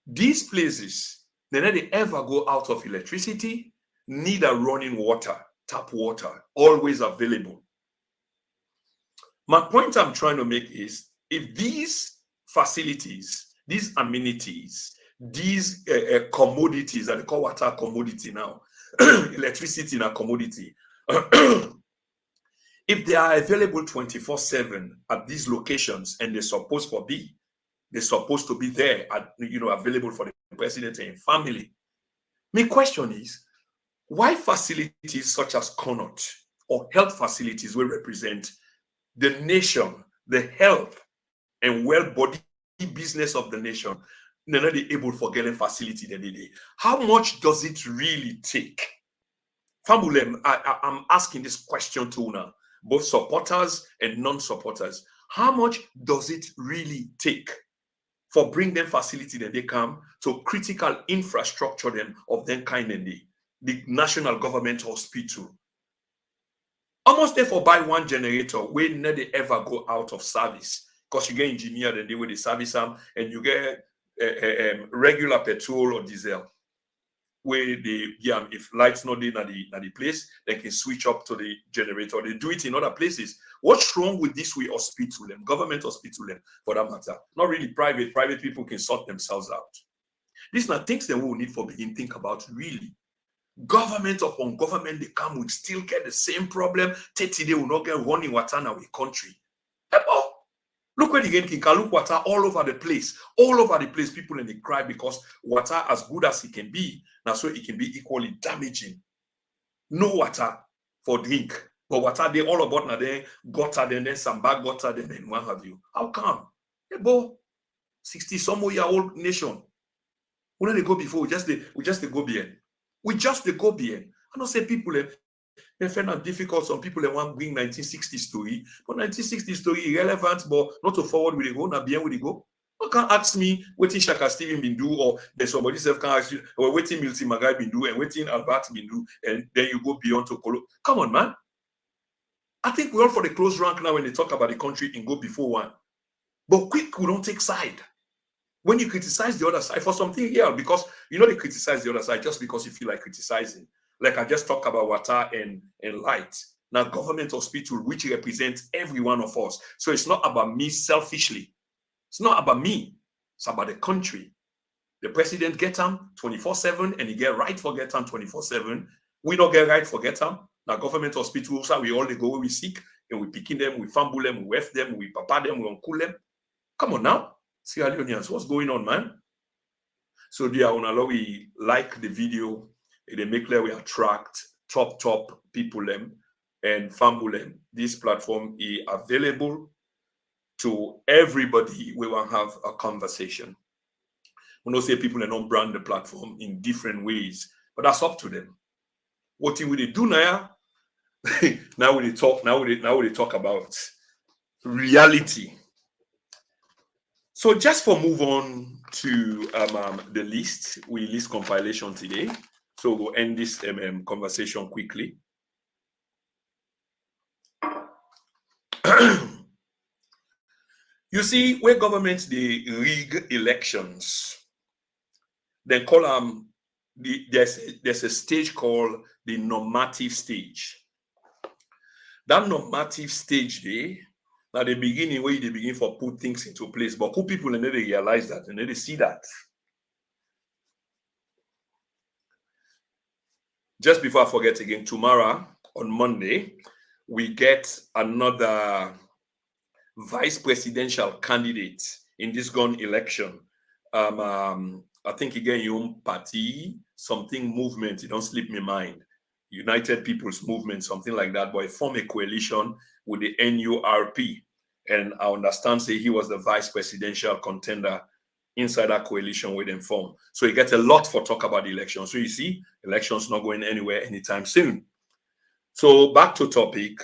these places, they never ever go out of electricity, neither running water, tap water, always available? My point I'm trying to make is, if these facilities, these amenities, these commodities that they call water commodity now, electricity in a commodity, if they are available 24/7 at these locations, and they're supposed to be there at, available for the president and family. My question is, why facilities such as Connaught or health facilities will represent the nation, the health and well-body business of the nation, they're not able for getting facility that they need? How much does it really take? Famulem, I'm asking this question to now, both supporters and non-supporters. How much does it really take for bring them facility that they come to critical infrastructure them of them kind in the national government hospital? Almost therefore buy one generator where never ever go out of service, because you get engineer and they will service them, and you get regular petrol or diesel where they, if lights not in at the place, they can switch up to the generator. They do it in other places. What's wrong with this way hospital and government hospital for that matter? Not really private. Private people can sort themselves out. These are things that we will need for begin think about really. Government upon government, they come, we still get the same problem. 30 days will not get running water in our country. Look where again can look water all over the place. All over the place, people in the cry because water, as good as it can be, now so it can be equally damaging. No water for drink, but water they all about now then gutter, then some bag gutter, then what have you. How come? Hey, bo, 60-some-year-old nation. We don't go before, we just go behind. We just go behind. I don't say people they find it difficult. Some people they want bring 1960 story, but 1960 story irrelevant, but not to forward with the go, not bien with the go. You can't ask me what Shaka Steven been do, or there's somebody else can ask you, or what Milty Magai been do, and what Albert been do, and then you go beyond to Colo. Come on, man. I think we're all for the close rank now when they talk about the country and go before one. But quick, we don't take side. When you criticize the other side for something, yeah, because they criticize the other side just because you feel like criticizing. Like I just talked about water and light. Now, government hospital, which represents every one of us. So it's not about me selfishly. It's not about me. It's about the country. The president get them 24/7 and he get right for get them 24/7. We don't get right for get them. Now, government hospitals, we all go where we sick and we picking them, we fumble them, we weft them, we papa them, we uncool them. Come on now. Sierra Leoneans, what's going on, man? So dear Onalo, we like the video. They make clear we attract top people them and fumble them. This platform is available to everybody. We want to have a conversation. We don't say people don't brand the platform in different ways, but that's up to them. What will they do now? Now we talk about reality. So just for move on to the list, we list compilation today. So we'll end this conversation quickly. You see, where governments they rig elections, they call there's a stage called the normative stage. That normative stage there, now the beginning where they begin for put things into place, but who people and they realize that and they see that. Just before I forget again, tomorrow on Monday, we get another vice presidential candidate in this gun election. I think again, your own party, something movement, it don't slip my mind. United People's Movement, something like that, but he formed a coalition with the NURP. And I understand say he was the vice presidential contender inside that coalition with them form. So he gets a lot for talk about the election. So you see, elections not going anywhere anytime soon. So back to topic.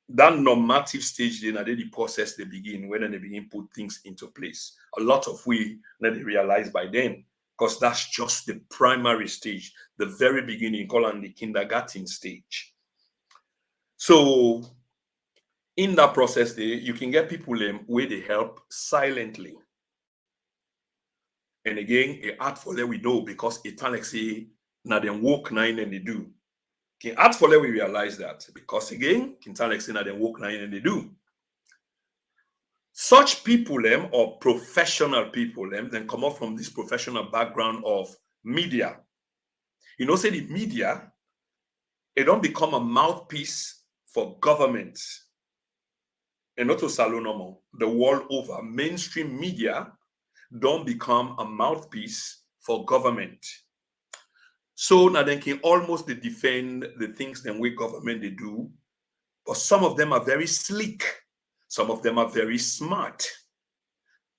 That normative stage, then the process they begin, when they begin put things into place. A lot of we let they realize by then, because that's just the primary stage, the very beginning, called the kindergarten stage. So in that process, you can get people where they help silently. And again, a art for them we know because it like say now them walk nine and they do. Can art for them we realize that because again, can like say now them walk nine and they do. Such people or professional people then come up from this professional background of media. You know, say the media, it don't become a mouthpiece for governments. And not to Salonomo, the world over, mainstream media don't become a mouthpiece for government. So now they can almost defend the things that we government they do, but some of them are very sleek. Some of them are very smart.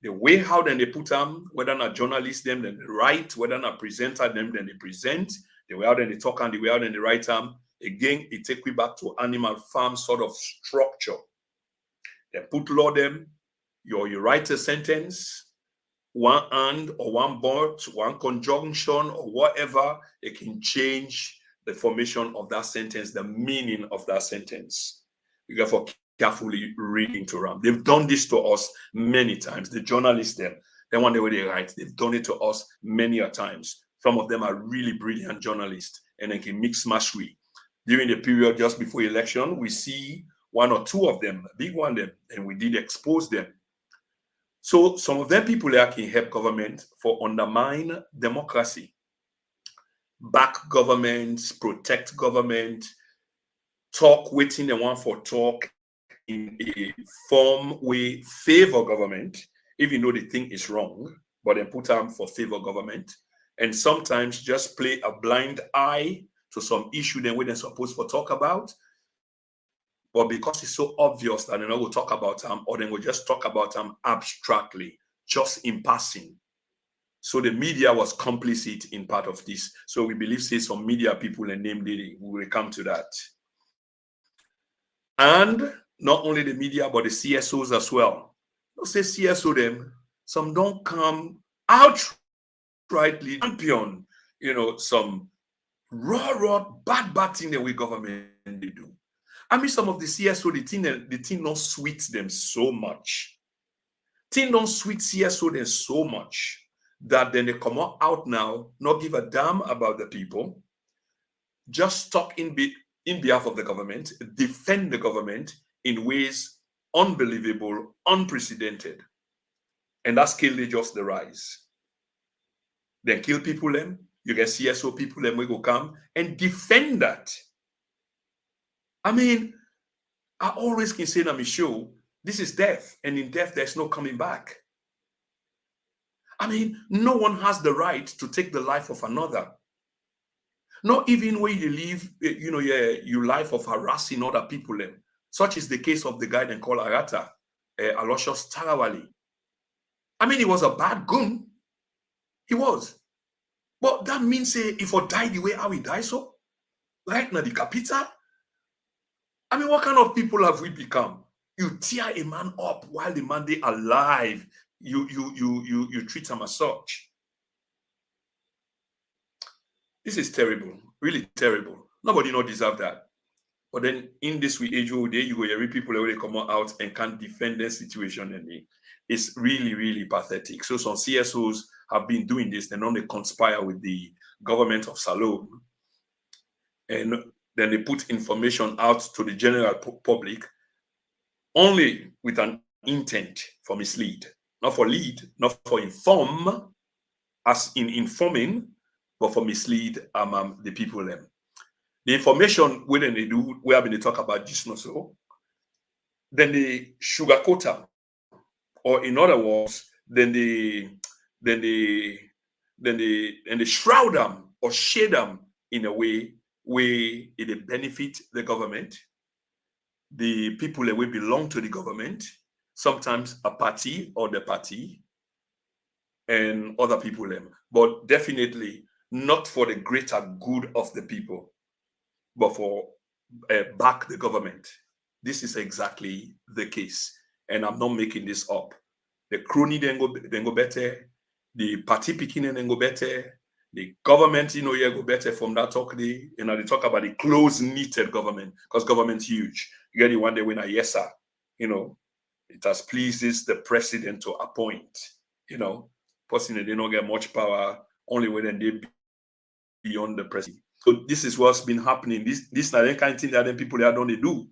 The way how then they put them, whether not journalists them, then they write, whether not presenter them, then they present, the way how then they talk and the way how then they write them. Again, it take we back to animal farm sort of structure. They put law them, you write a sentence, one and or one but, one conjunction or whatever, it can change the formation of that sentence, the meaning of that sentence. You got to carefully reading to them. They've done this to us many times. The journalists, them one the way they write, they've done it to us many a times. Some of them are really brilliant journalists and they can mix mastery. During the period just before election, we see one or two of them, a big one them, and we did expose them. So some of them people there can help government for undermine democracy, back governments, protect government, talk waiting the one for talk in a form we favor government, even though they think it's wrong, but then put them for favor government, and sometimes just play a blind eye to some issue then we they're supposed to talk about. But because it's so obvious that we'll talk about them, or then we'll just talk about them abstractly, just in passing. So the media was complicit in part of this. So we believe, say, some media people and name Diddy, we will come to that. And not only the media, but the CSOs as well. Don't say CSO them, some don't come outrightly champion, some raw, bad thing that we government they do. I mean, some of the CSO, the thing don't sweet them so much. Thing don't sweet CSO them so much that then they come out now, not give a damn about the people. just talk in behalf of the government, defend the government in ways unbelievable, unprecedented. And that scale they just the rise. Then kill people them, you get CSO people them we go come and defend that. I mean, I always can say on my show, this is death, and in death there's no coming back. I mean, no one has the right to take the life of another. Not even when you live, your life of harassing other people. Such is the case of the guy then called Agata, Aloysius Tarawali. I mean, he was a bad goon. He was. But that means if I die the way how he died, so right now the capital. I mean, what kind of people have we become? You tear a man up while the man they alive. You treat him as such. This is terrible, really terrible. Nobody not deserve that. But then in this age old day, you go every people already come out and can't defend their situation, and it's really, really pathetic. So some CSOs have been doing this, and then they conspire with the government of Salome, and then they put information out to the general public only with an intent for mislead, not for lead, not for inform, as in informing, but for mislead the people them. The information when they do, we have been talk about this no so, then they sugarcoat them, or in other words, then they shroud them or shade them in a way where it benefit the government, the people that will belong to the government, sometimes a party or the party, and other people them, but definitely not for the greater good of the people, but for back the government. This is exactly the case, and I'm not making this up. The crony then go better, the party picking then go better, the government go better from that talk. They talk about the close-knitted government, because government's huge. You get it one day when a yes sir, it has pleases the president to appoint. Personally they don't get much power, only when they beyond the president. So this is what's been happening. This not the kind of thing that then people that don't they do.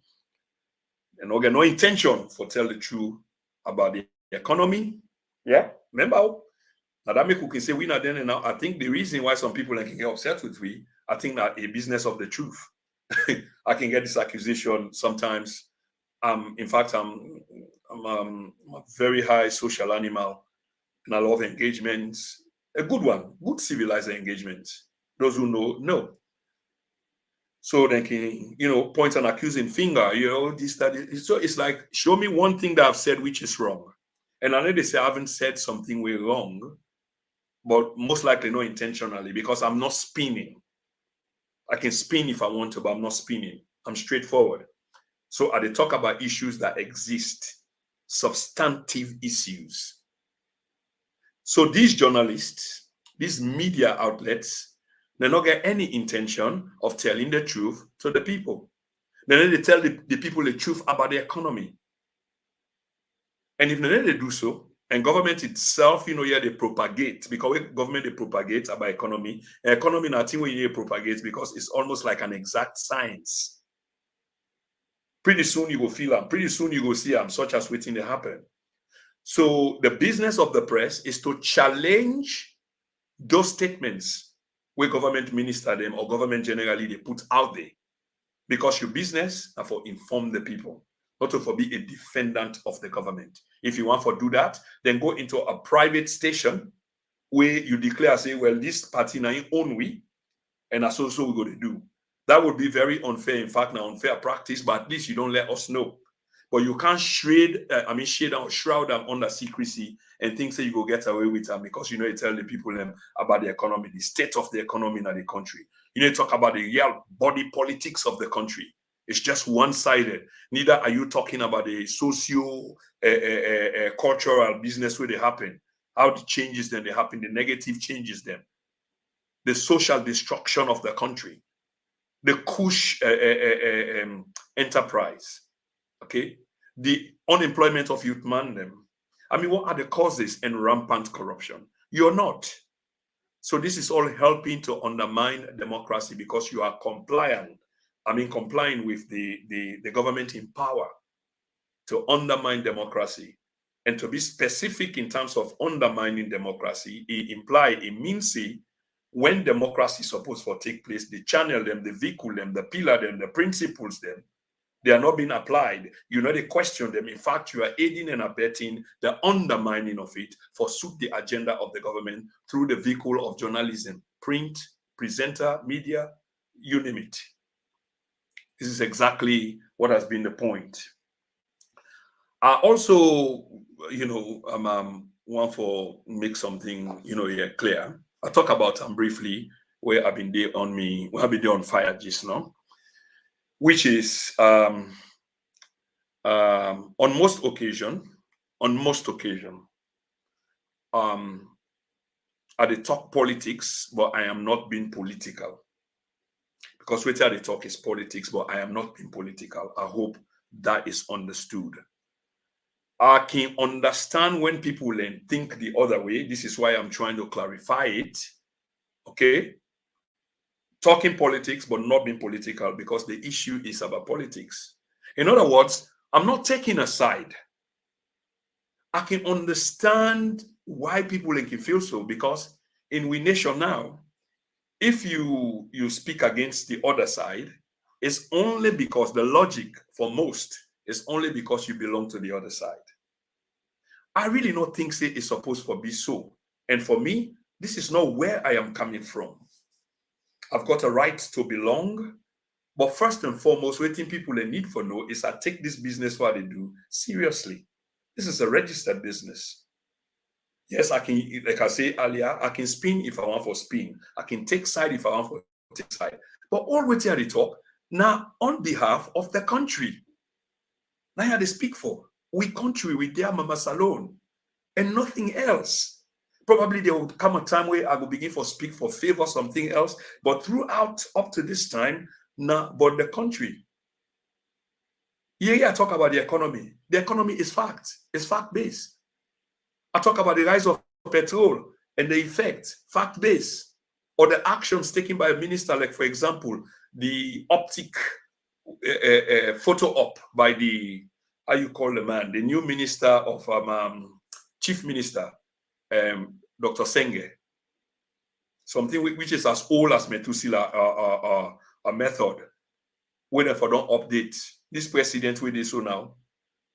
And don't get no intention for tell the truth about the economy. Yeah. Remember? Now that make we can say we not then and now. I think the reason why some people can get upset with we, I think that a business of the truth. I can get this accusation sometimes. In fact, I'm a very high social animal, and I love engagements. A good one, good civilized engagement. Those who know. So they can, point an accusing finger, this, that. So it's like, show me one thing that I've said which is wrong. And I know they say I haven't said something way wrong, but most likely not intentionally, because I'm not spinning. I can spin if I want to, but I'm not spinning. I'm straightforward. So they talk about issues that exist, substantive issues. So these journalists, these media outlets, they don't get any intention of telling the truth to the people. Then they tell the people the truth about the economy. And if they do so, and government itself, they propagate, because government they propagate about economy. And economy nothing when you propagate, because it's almost like an exact science. Pretty soon you will feel them. Pretty soon you will see them, such as waiting to happen. So the business of the press is to challenge those statements where government minister them or government generally they put out there, because your business are for inform the people, not to for be a defendant of the government. If you want to do that, then go into a private station where you declare, say, well, this party now own we, and that's also we're going to do. That would be very unfair. In fact, now unfair practice, but at least you don't let us know. But you can't shade or shroud them under secrecy and think that you go get away with them, because you tell the people about the economy, the state of the economy in the country. You talk about the real body politics of the country. It's just one-sided. Neither are you talking about the socio cultural business where they happen, how the changes then they happen, the negative changes them, the social destruction of the country, the Kush enterprise. Okay, the unemployment of youth man them. I mean, what are the causes and rampant corruption? You're not. So this is all helping to undermine democracy because you are complying with the government in power to undermine democracy. And to be specific in terms of undermining democracy, it means when democracy is supposed to take place, the channel them, the vehicle them, the pillar them, the principles them, they are not being applied. You know, they question them. In fact, you are aiding and abetting the undermining of it for suit the agenda of the government through the vehicle of journalism, print, presenter, media, you name it. This is exactly what has been the point. I also, want to make something, here clear. I talk about them briefly where I've been there on fire just now, which is on most occasion, I dey talk politics, but I am not being political. Because what I talk is politics, but I am not being political. I hope that is understood. I can understand when people then think the other way. This is why I'm trying to clarify it. Okay? Talking politics, but not being political, because the issue is about politics. In other words, I'm not taking a side. I can understand why people can feel so, because in we nation now, if you speak against the other side, it's only because the logic for most is only because you belong to the other side. I really don't think it's supposed to be so. And for me, this is not where I am coming from. I've got a right to belong. But first and foremost, what people they need for know is I take this business what they do seriously. This is a registered business. Yes, I can, like I said earlier, I can spin if I want for spin. I can take side if I want for take side. But all what they talk now on behalf of the country. Now they speak for. We country with their mamas alone and nothing else. Probably there will come a time where I will begin to speak for favor something else. But throughout up to this time, now, but the country. Yeah, I talk about the economy. The economy is fact. It's fact-based. I talk about the rise of petrol and the effect, fact-based. Or the actions taken by a minister, like, for example, the optic photo op by the, how you call the man, the new minister of, chief minister, Dr. Senge. Something which is as old as Methuselah, a method. When if I don't update this president with this so now,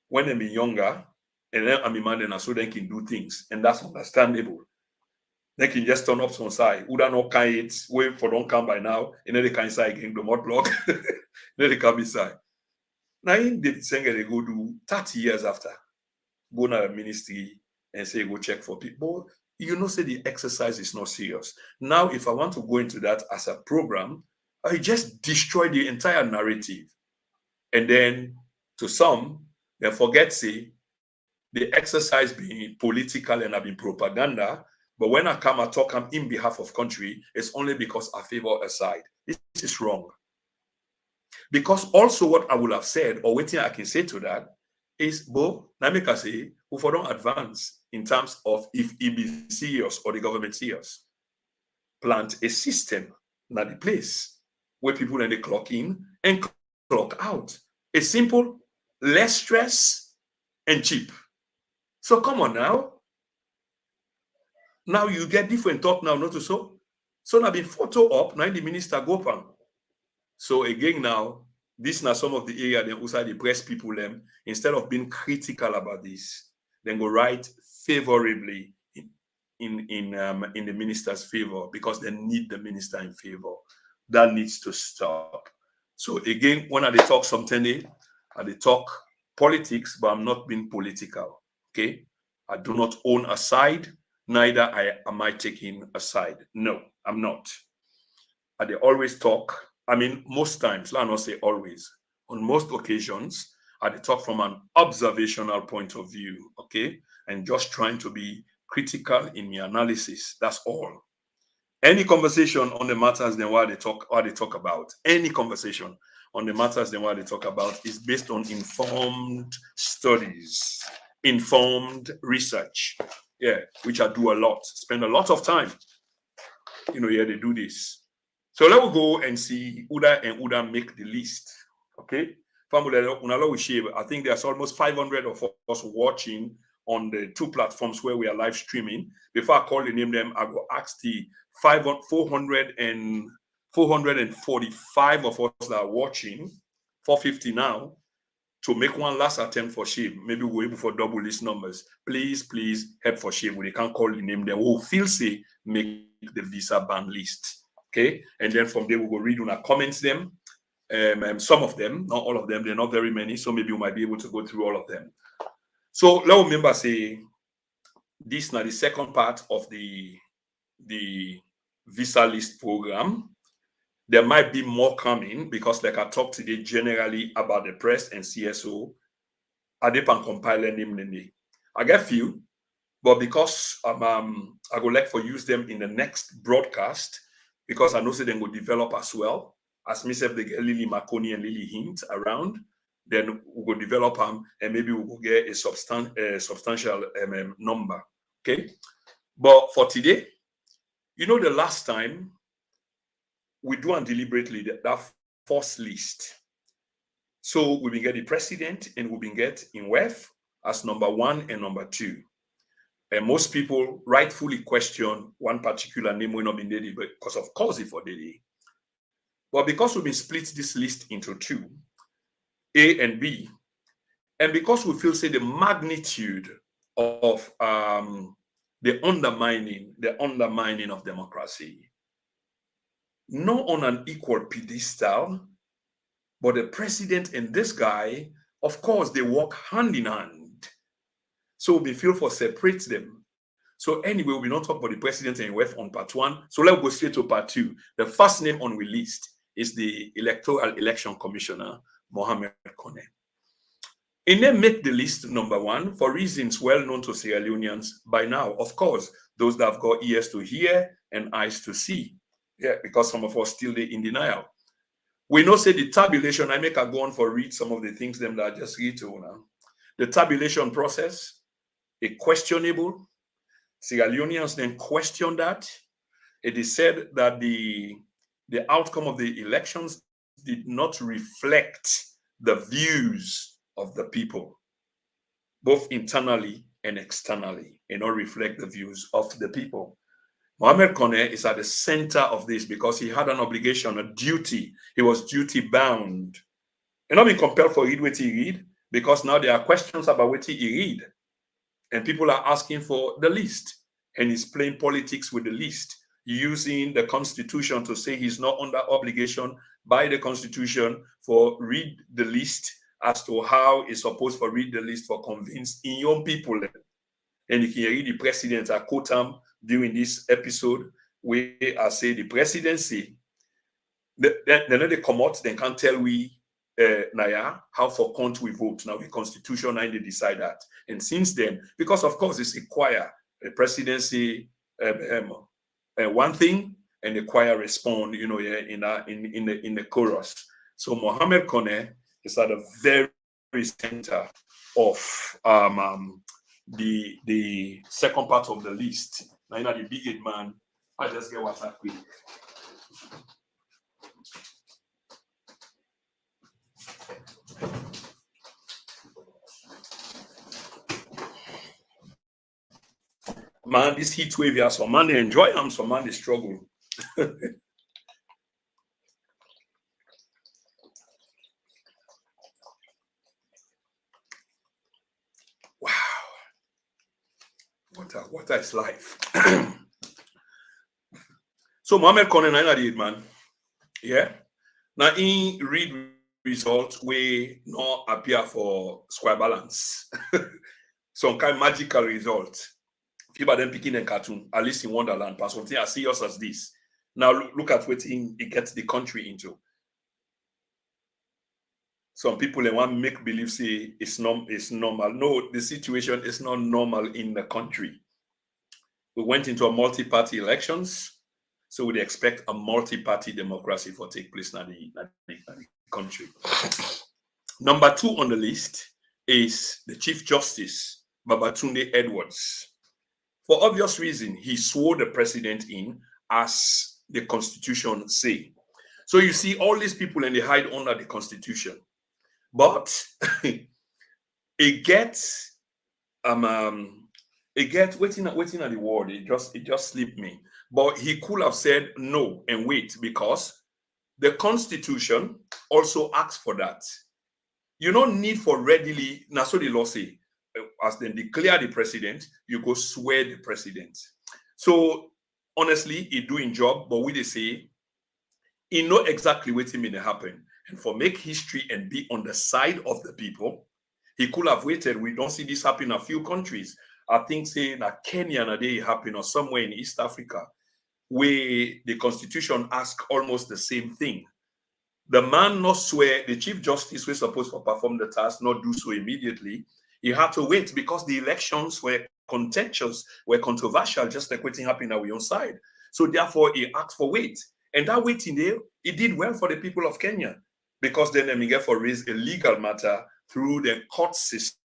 when I'm younger, and then I'm a man and so they can do things, and that's understandable. They can just turn up some side. Would I not kind it, wait for don't come by now, and then they can say again the mod block, then they come inside. Now in David Senge, they go do 30 years after, go to the ministry and say go check for people. You know, say the exercise is not serious. Now, if I want to go into that as a program, I just destroy the entire narrative. And then to some, they forget, say, the exercise being political and having propaganda. But when I come and talk I'm in behalf of country, it's only because I favor a side. This is wrong. Because also what I would have said, or what I can say to that, is, Bo, now make us say, if I don't advance in terms of if it be serious or the government serious, plant a system, not the place where people then they clock in and clock out. It's simple, less stress, and cheap. So come on now. Now you get different talk now, not so. So now be photo up, now the minister go pan. So again now, this now some of the area then also the press people them, instead of being critical about this, then go write favorably in the minister's favor because they need the minister in favor. That needs to stop. So again, when I talk something, I talk politics, but I'm not being political. Okay, I do not own a side. Neither am I taking a side. No, I'm not. They always talk. I mean, most times, let me not say always. On most occasions, I talk from an observational point of view. Okay, and just trying to be critical in my analysis. That's all. Any conversation on the matters then what they talk about, any conversation on the matters then what they talk about is based on informed studies, informed research. Yeah, which I do a lot, spend a lot of time. Yeah, they do this. So let's go and see Uda and Uda make the list. Okay. I think there's almost 500 of us watching on the two platforms where we are live streaming. Before I call the name them, I will ask the 445 of us that are watching, 450 now, to make one last attempt for shame. Maybe we're able for double these numbers. Please help for shame. We can't call the name them. We'll feel say make the visa ban list. Okay. And then from there, we will read on our comments them. Some of them, not all of them, they're not very many. So maybe we might be able to go through all of them. So let me remember say this now the second part of the visa list program. There might be more coming because, like I talked today, generally about the press and CSO. Adepan compiler name. I get few, but because I would like for use them in the next broadcast, because I know say they will develop as well. As myself, they get Lily Marconi and Lily Hint around, then we will develop them and maybe we will get a substantial number. Okay, but for today, the last time we do and deliberately that first list. So we've been getting the president and we've been getting in WEF as number 1 and number 2. And most people rightfully question one particular name will not be needed because of course it for Dede. But because we've been split this list into 2, A and B, and because we feel say the magnitude of the undermining of democracy, not on an equal pedestal, but the president and this guy, of course, they work hand in hand. So we feel for separate them. So anyway, we will not talk about the president and WEF on part 1. So let's go straight to part 2. The first name on the list is the Electoral Election Commissioner, Mohamed Kone. And then make the list number 1 for reasons well known to Sierra Leoneans by now. Of course, those that have got ears to hear and eyes to see. Yeah, because some of us still in denial. We know say the tabulation, I make a go on for read some of the things them that I just read to now. The tabulation process, a questionable. Sierra Leoneans then question that. It is said that the outcome of the elections did not reflect the views of the people, both internally and externally, and not reflect the views of the people. Mohamed Kone is at the center of this because he had an obligation, a duty. He was duty bound. And not being compelled for read what he read, because now there are questions about what he read. And people are asking for the list. And he's playing politics with the list, using the Constitution to say he's not under obligation by the Constitution for read the list as to how he's supposed to read the list for convince in young people. And you can read the president, I quote him during this episode, where I say the presidency, then they come out, they can't tell we Naya how for count we vote. Now the Constitution and they decide that. And since then, because of course it's require the presidency one thing and the choir respond, in the chorus. So Mohamed Kone is at the very center of the second part of the list. Now, the big man, I just get what's up quick. Man, this heat wave here, some man they enjoy them, some man they struggle. Wow. What is life? So Mohamed Kone did, man. Yeah. Now in read results we not appear for square balance. Some kind of magical result. People are then picking a cartoon, at least in Wonderland, but something as serious as this. Now look at what it gets the country into. Some people they want to make believe say it's normal. No, the situation is not normal in the country. We went into a multi-party elections, so we'd expect a multi-party democracy for take place in the country. Number 2 on the list is the Chief Justice, Babatunde Edwards. For obvious reason, he swore the president in as the Constitution say. So you see all these people and they hide under the Constitution. But it gets waiting at the word, it just slipped me. But he could have said no and wait, because the Constitution also asks for that. You don't need for readily, now so the law say, as then declare the president, you go swear the president. So honestly, he doing job, but we they say he know exactly what it mean to happen. And for make history and be on the side of the people, he could have waited. We don't see this happen in a few countries. I think say that Kenya and a day happen, or somewhere in East Africa, where the Constitution asks almost the same thing. The man not swear, the Chief Justice was supposed to perform the task, not do so immediately. He had to wait because the elections were contentious, were controversial, just like what happened on our own side. So therefore, he asked for wait. And that waiting there, it did well for the people of Kenya, because then they get for raise a legal matter through the court system,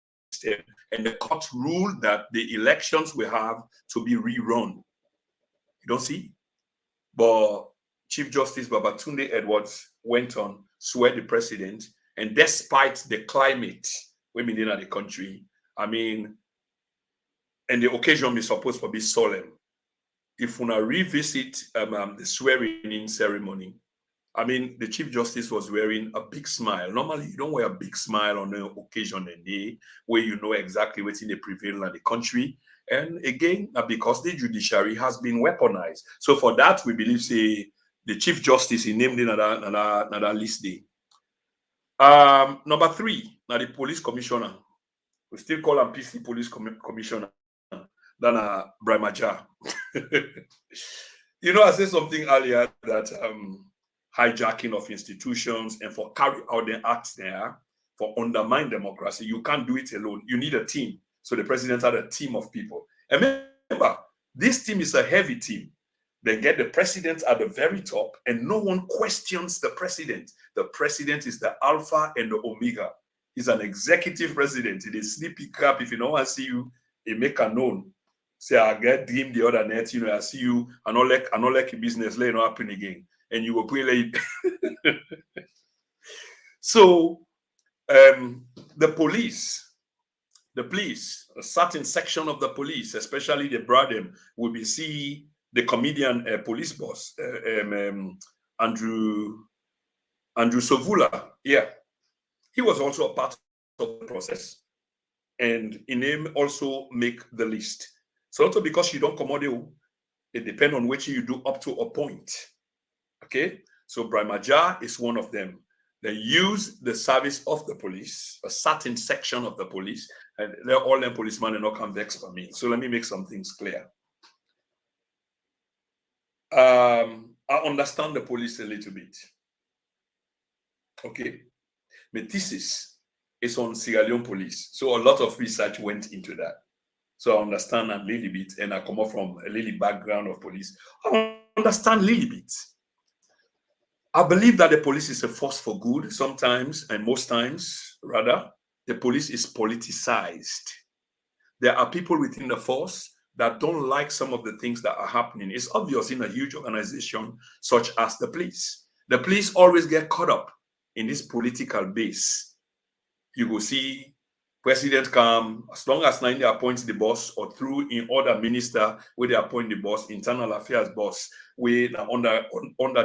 and the court ruled that the elections will have to be rerun. You don't see? But Chief Justice Babatunde Edwards went on, swear the president, and despite the climate women in the country, I mean, and the occasion is supposed to be solemn. If we now revisit the swearing-in ceremony, I mean, the Chief Justice was wearing a big smile. Normally, you don't wear a big smile on an occasion and day where you know exactly what's in the prevail in the country. And again, because the judiciary has been weaponized. So for that, we believe, say, the Chief Justice, he named in another list day. Number 3, now the police commissioner. We still call him PC police commissioner than Brahmaja. You know, I said something earlier that hijacking of institutions and for carry out the acts there, for undermine democracy, you can't do it alone. You need a team. So the president had a team of people. And remember, this team is a heavy team. They get the president at the very top, and no one questions the president. The president is the alpha and the omega. He's an executive president. He is sleepy crap. If you don't want to see you, he make a known. Say, I get dream the other night, you know, I see you, I don't like your business, let it not happen again. And you will pay late. So the police, a certain section of the police, especially the Bradham, will be see the comedian police boss, Andrew Sovula. Yeah, he was also a part of the process, and in him also make the list. So also because you don't commodity, it depends on which you do up to a point. Okay, so Brahmaja is one of them. They use the service of the police, a certain section of the police, and they're all them policemen and not come vex for me. So let me make some things clear. I understand the police a little bit. Okay, my thesis is on Sierra Leone police, so a lot of research went into that. So I understand a little bit, and I come up from a little background of police. I understand a little bit. I believe that the police is a force for good sometimes, and most times, rather, the police is politicized. There are people within the force that don't like some of the things that are happening. It's obvious in a huge organization such as the police. The police always get caught up in this political base. You will see president come, as long as they appoint the boss, or through in other minister where they appoint the boss, internal affairs boss, where under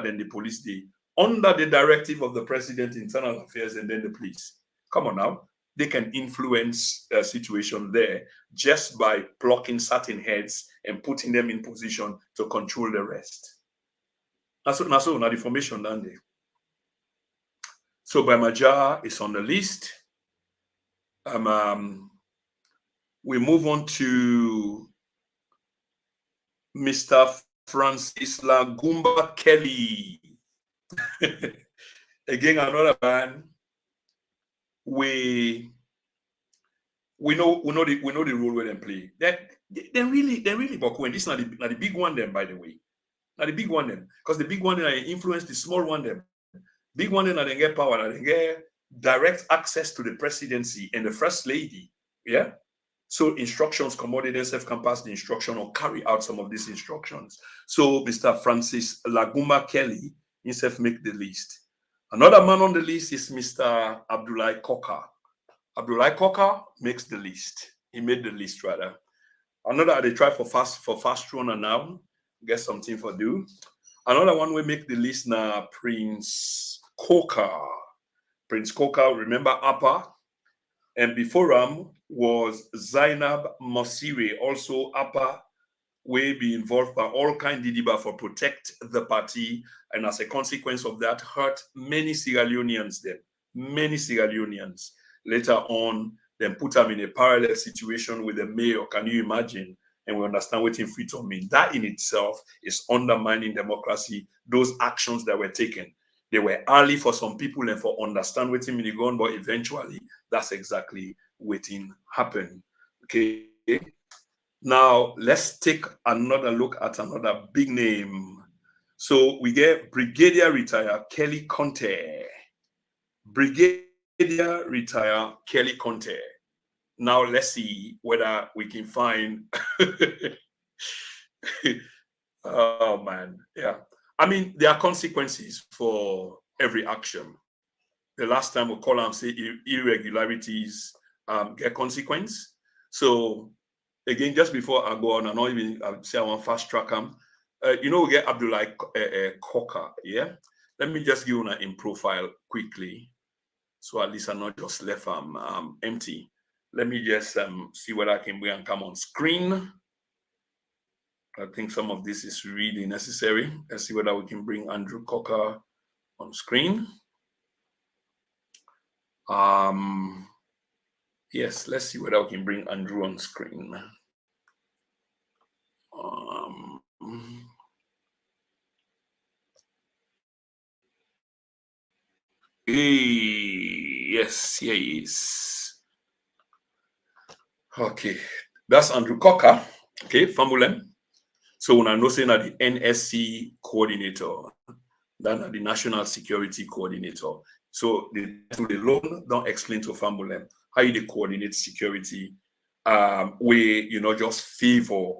then the police day, under the directive of the president, internal affairs, and then the police. Come on now, they can influence the situation there just by blocking certain heads and putting them in position to control the rest. Now the information down there. So Brahmaja is on the list. We move on to Mr. Francis Lagumba Kelly. Again, another man. We know the role where they play. They really buck when this is not the big one them, by the way. Not the big one them. Because the big one them influence the small one them. Big one them they get power, they get direct access to the presidency and the first lady. Yeah. So instructions, commodity themselves can pass the instruction or carry out some of these instructions. So Mr. Francis Laguma Kelly himself make the list. Another man on the list is Mr. Abdullah Koka. Abdullah Koka makes the list. He made the list rather. Another they try for fast runner now. Get something for do. Another one we make the list now, Prince Koka. Prince Koka, remember Appa? And before him was Zainab Masiri, also Appa, will be involved by all kind Didiba for protect the party, and as a consequence of that, hurt many Sierra Leoneans then, many Sierra Leoneans. Later on, then put them in a parallel situation with the mayor. Can you imagine? And we understand what in freedom mean. That in itself is undermining democracy. Those actions that were taken, they were early for some people and for understand what in mean gone, but eventually that's exactly what happened. Okay. Now let's take another look at another big name. So we get Brigadier Retire Kelly Conte. Brigadier Retire Kelly Conte. Now let's see whether we can find. Oh man, yeah. I mean, there are consequences for every action. The last time we call them say irregularities get consequence. So again, just before I go on, I know even say I want fast track them. We get Abdullah Koka. Yeah, let me just give you an in profile quickly, so at least I'm not just left empty. Let me just see what I can bring and come on screen. I think some of this is really necessary. Let's see whether we can bring Andrew Cocker on screen. Yes, let's see whether we can bring Andrew on screen. Yes, here he is. Okay, that's Andrew Cocker. Okay, Famulem. So when I know saying that the NSC coordinator, then the National Security Coordinator. So the loan don't explain to Famulem how you coordinate security. We just favor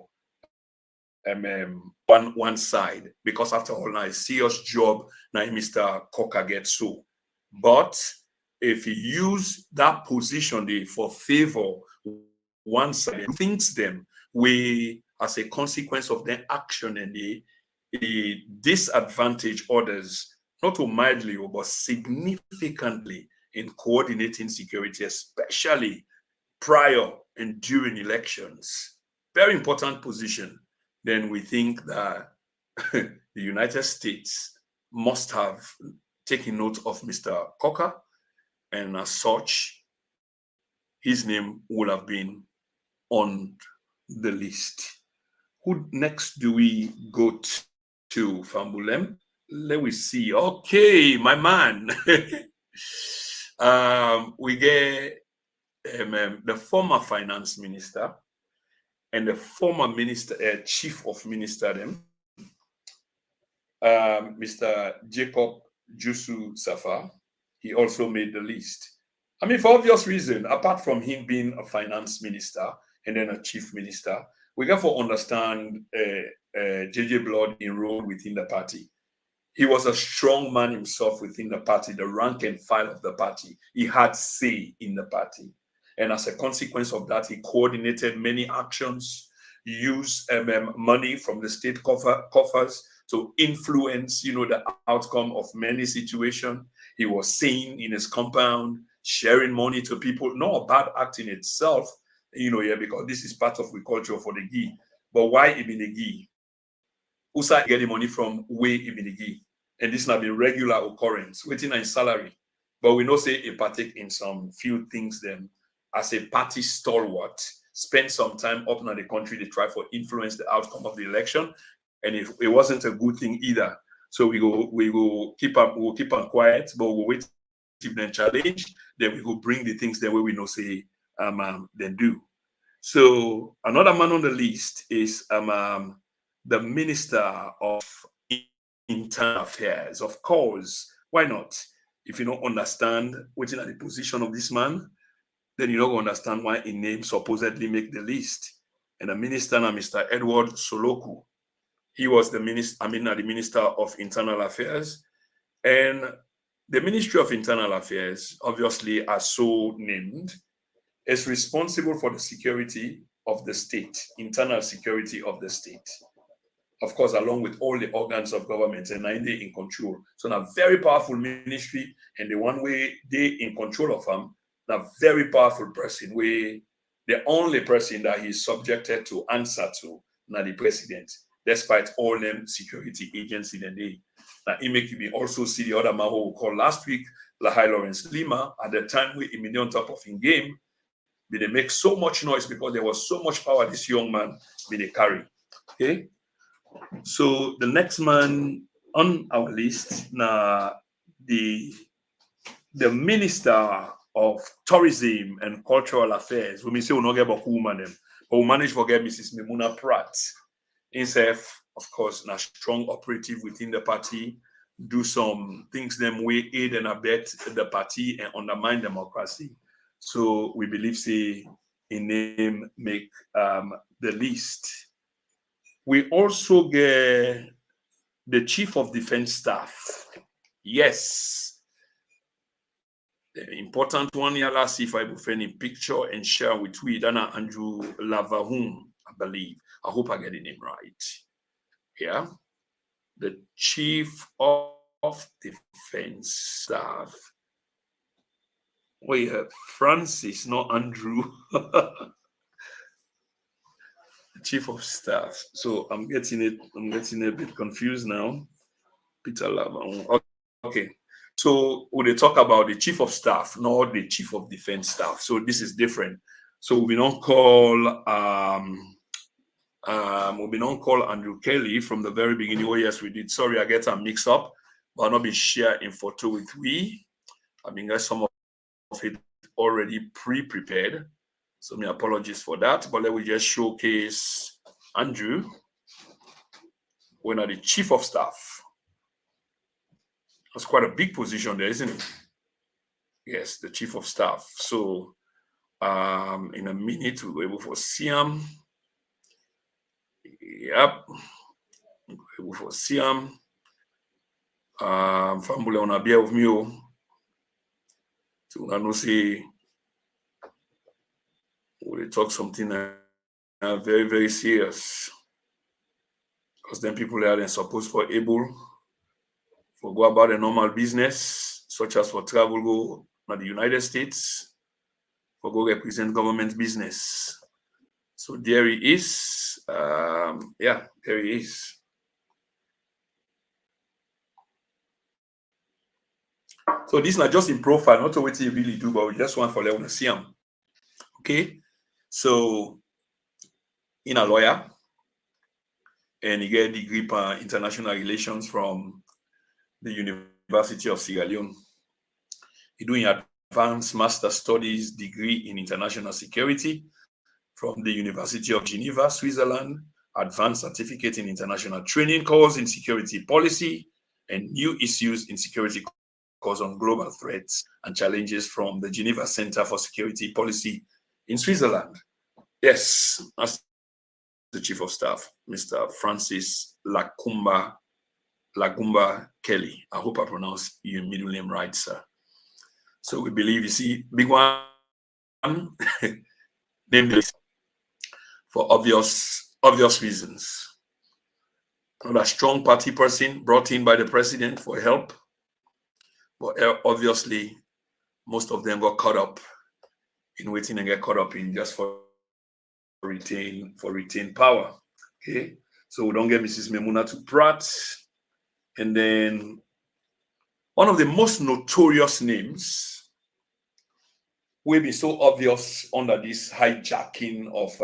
one side, because after all, now a serious job now Mr. Cocker gets so. But if you use that position there for favor one side, thinks them we as a consequence of their action and they disadvantage others, not too mildly but significantly in coordinating security, especially prior and during elections. Very important position. Then we think that the United States must have taken note of Mr. Cocker, and as such, his name would have been on the list. Who next do we go to, Fambulem? Let me see. Okay, my man. We get the former finance minister and the former minister, chief of minister, Mr. Jacob Jusu Safa. He also made the list. I mean, for obvious reason, apart from him being a finance minister and then a chief minister, we got to understand JJ Blood enrolled within the party. He was a strong man himself within the party, the rank and file of the party. He had say in the party. And as a consequence of that, he coordinated many actions, used money from the state coffers to influence, the outcome of many situations. He was seen in his compound, sharing money to people. Not a bad act in itself, because this is part of the culture for the Gi. But why Ibn Gi? Usa getting money from way Ibn Gi. And this not been regular occurrence, waiting on salary. But we know say he partake in some few things then as a party stalwart, spend some time up in the country to try to influence the outcome of the election. And if it wasn't a good thing either. So we will keep on quiet, but we'll wait if then challenge, then we will bring the things the way we know say then do. So another man on the list is the Minister of Internal Affairs. Of course, why not? If you don't understand what's in the position of this man, then you don't understand why a name supposedly make the list. And the minister now, Mr. Edward Soloku, he was the minister, the Minister of Internal Affairs. And the Ministry of Internal Affairs, obviously, as so named, is responsible for the security of the state, internal security of the state. Of course, along with all the organs of government, and they in control. So now very powerful ministry, and the one way they in control of them, a very powerful person, where the only person that he's subjected to answer to, now the president, despite all them security agencies in the day. Now, it make you also see the other man who we called last week, Lahai Lawrence Lima, at the time we immediately on top of in game, they make so much noise because there was so much power this young man they carry. Okay. So the next man on our list, now the Minister of Tourism and Cultural Affairs. We say we not get about woman them, but we manage to get Mrs. Memuna Pratt. Himself, of course, a strong operative within the party, do some things them way aid and abet the party and undermine democracy. So we believe say in name make the list. We also get the Chief of Defense Staff. Yes. The important one here, let's see if I will find a picture and share with we. Dana Andrew Lavahun, I believe. I hope I get the name right. Yeah. The Chief of Defense Staff. Wait, Francis, not Andrew. Chief of Staff. So I'm getting a bit confused now. Peter Lavahun. Okay. So when they talk about the Chief of Staff, not the Chief of Defense Staff. So this is different. So we don't call Andrew Kelly from the very beginning. Oh yes, we did. Sorry, I get them mixed up, but I'll not be sharing photo with we. I mean, guys, some of it already pre-prepared. So my apologies for that. But let me just showcase Andrew. When are the Chief of Staff. That's quite a big position there, isn't it? Yes, the Chief of Staff. So in a minute, we'll be able to see him. Yep. We'll be able to see him. Family on a beer with me. So I know say we'll talk something very, very serious. Because then people are then supposed for able for go about a normal business, such as for travel go to the United States, for go represent government business. So there he is. Yeah, there he is. So this is not just in profile, not what he really do, but we just want for them to see him. Okay. So in a lawyer, and he get a degree in international relations from the University of Sierra Leone. He doing advanced master studies degree in international security from the University of Geneva, Switzerland, advanced certificate in international training course in security policy and new issues in security course on global threats and challenges from the Geneva Center for Security Policy in Switzerland. Yes, that's the Chief of Staff, Mr. Francis Lagumba Kelly. I hope I pronounced your middle name right, sir. So we believe, you see, big one, named this for obvious reasons. Not a strong party person brought in by the president for help, but obviously most of them got caught up in waiting and get caught up in just for retain power. Okay, so we don't get Mrs. Memuna to Pratt, and then one of the most notorious names will be so obvious under this hijacking of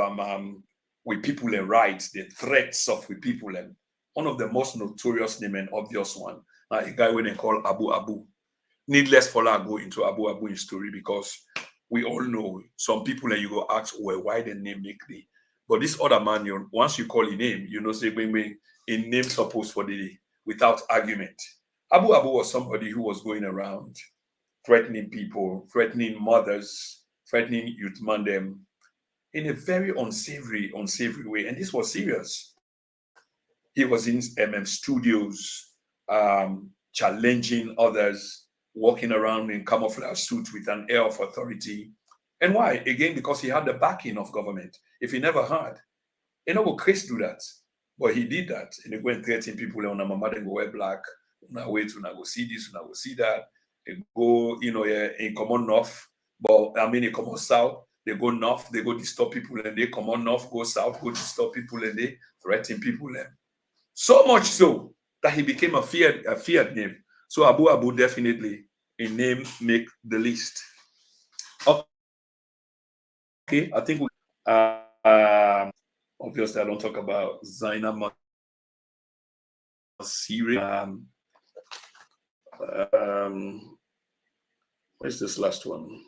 with people and rights, the threats of with people, and one of the most notorious name and obvious one, a guy when they call Abu Abu. Needless for that, go into Abu Abu's story because we all know some people and you go ask, well, why the name make the, but this other man, once you call his name, say when a name supposed for the day without argument. Abu Abu was somebody who was going around threatening people, threatening mothers, threatening youth man them in a very unsavory way. And this was serious. He was in studios, challenging others, walking around in camouflage suits with an air of authority. And why? Again, because he had the backing of government. If he never had, would Chris do that? But he did that. And he went 13 people on a mama, then go wear black. Now wait, now go see this, now go see that. They go, in common north. But I mean, they come on south. They go north, they go disturb people, and they come on north, go south, go disturb people, and they threaten people. And so much so that he became a feared name. So Abu definitely a name make the list. Okay, I think we obviously I don't talk about Zainab Masiri. Where's this last one?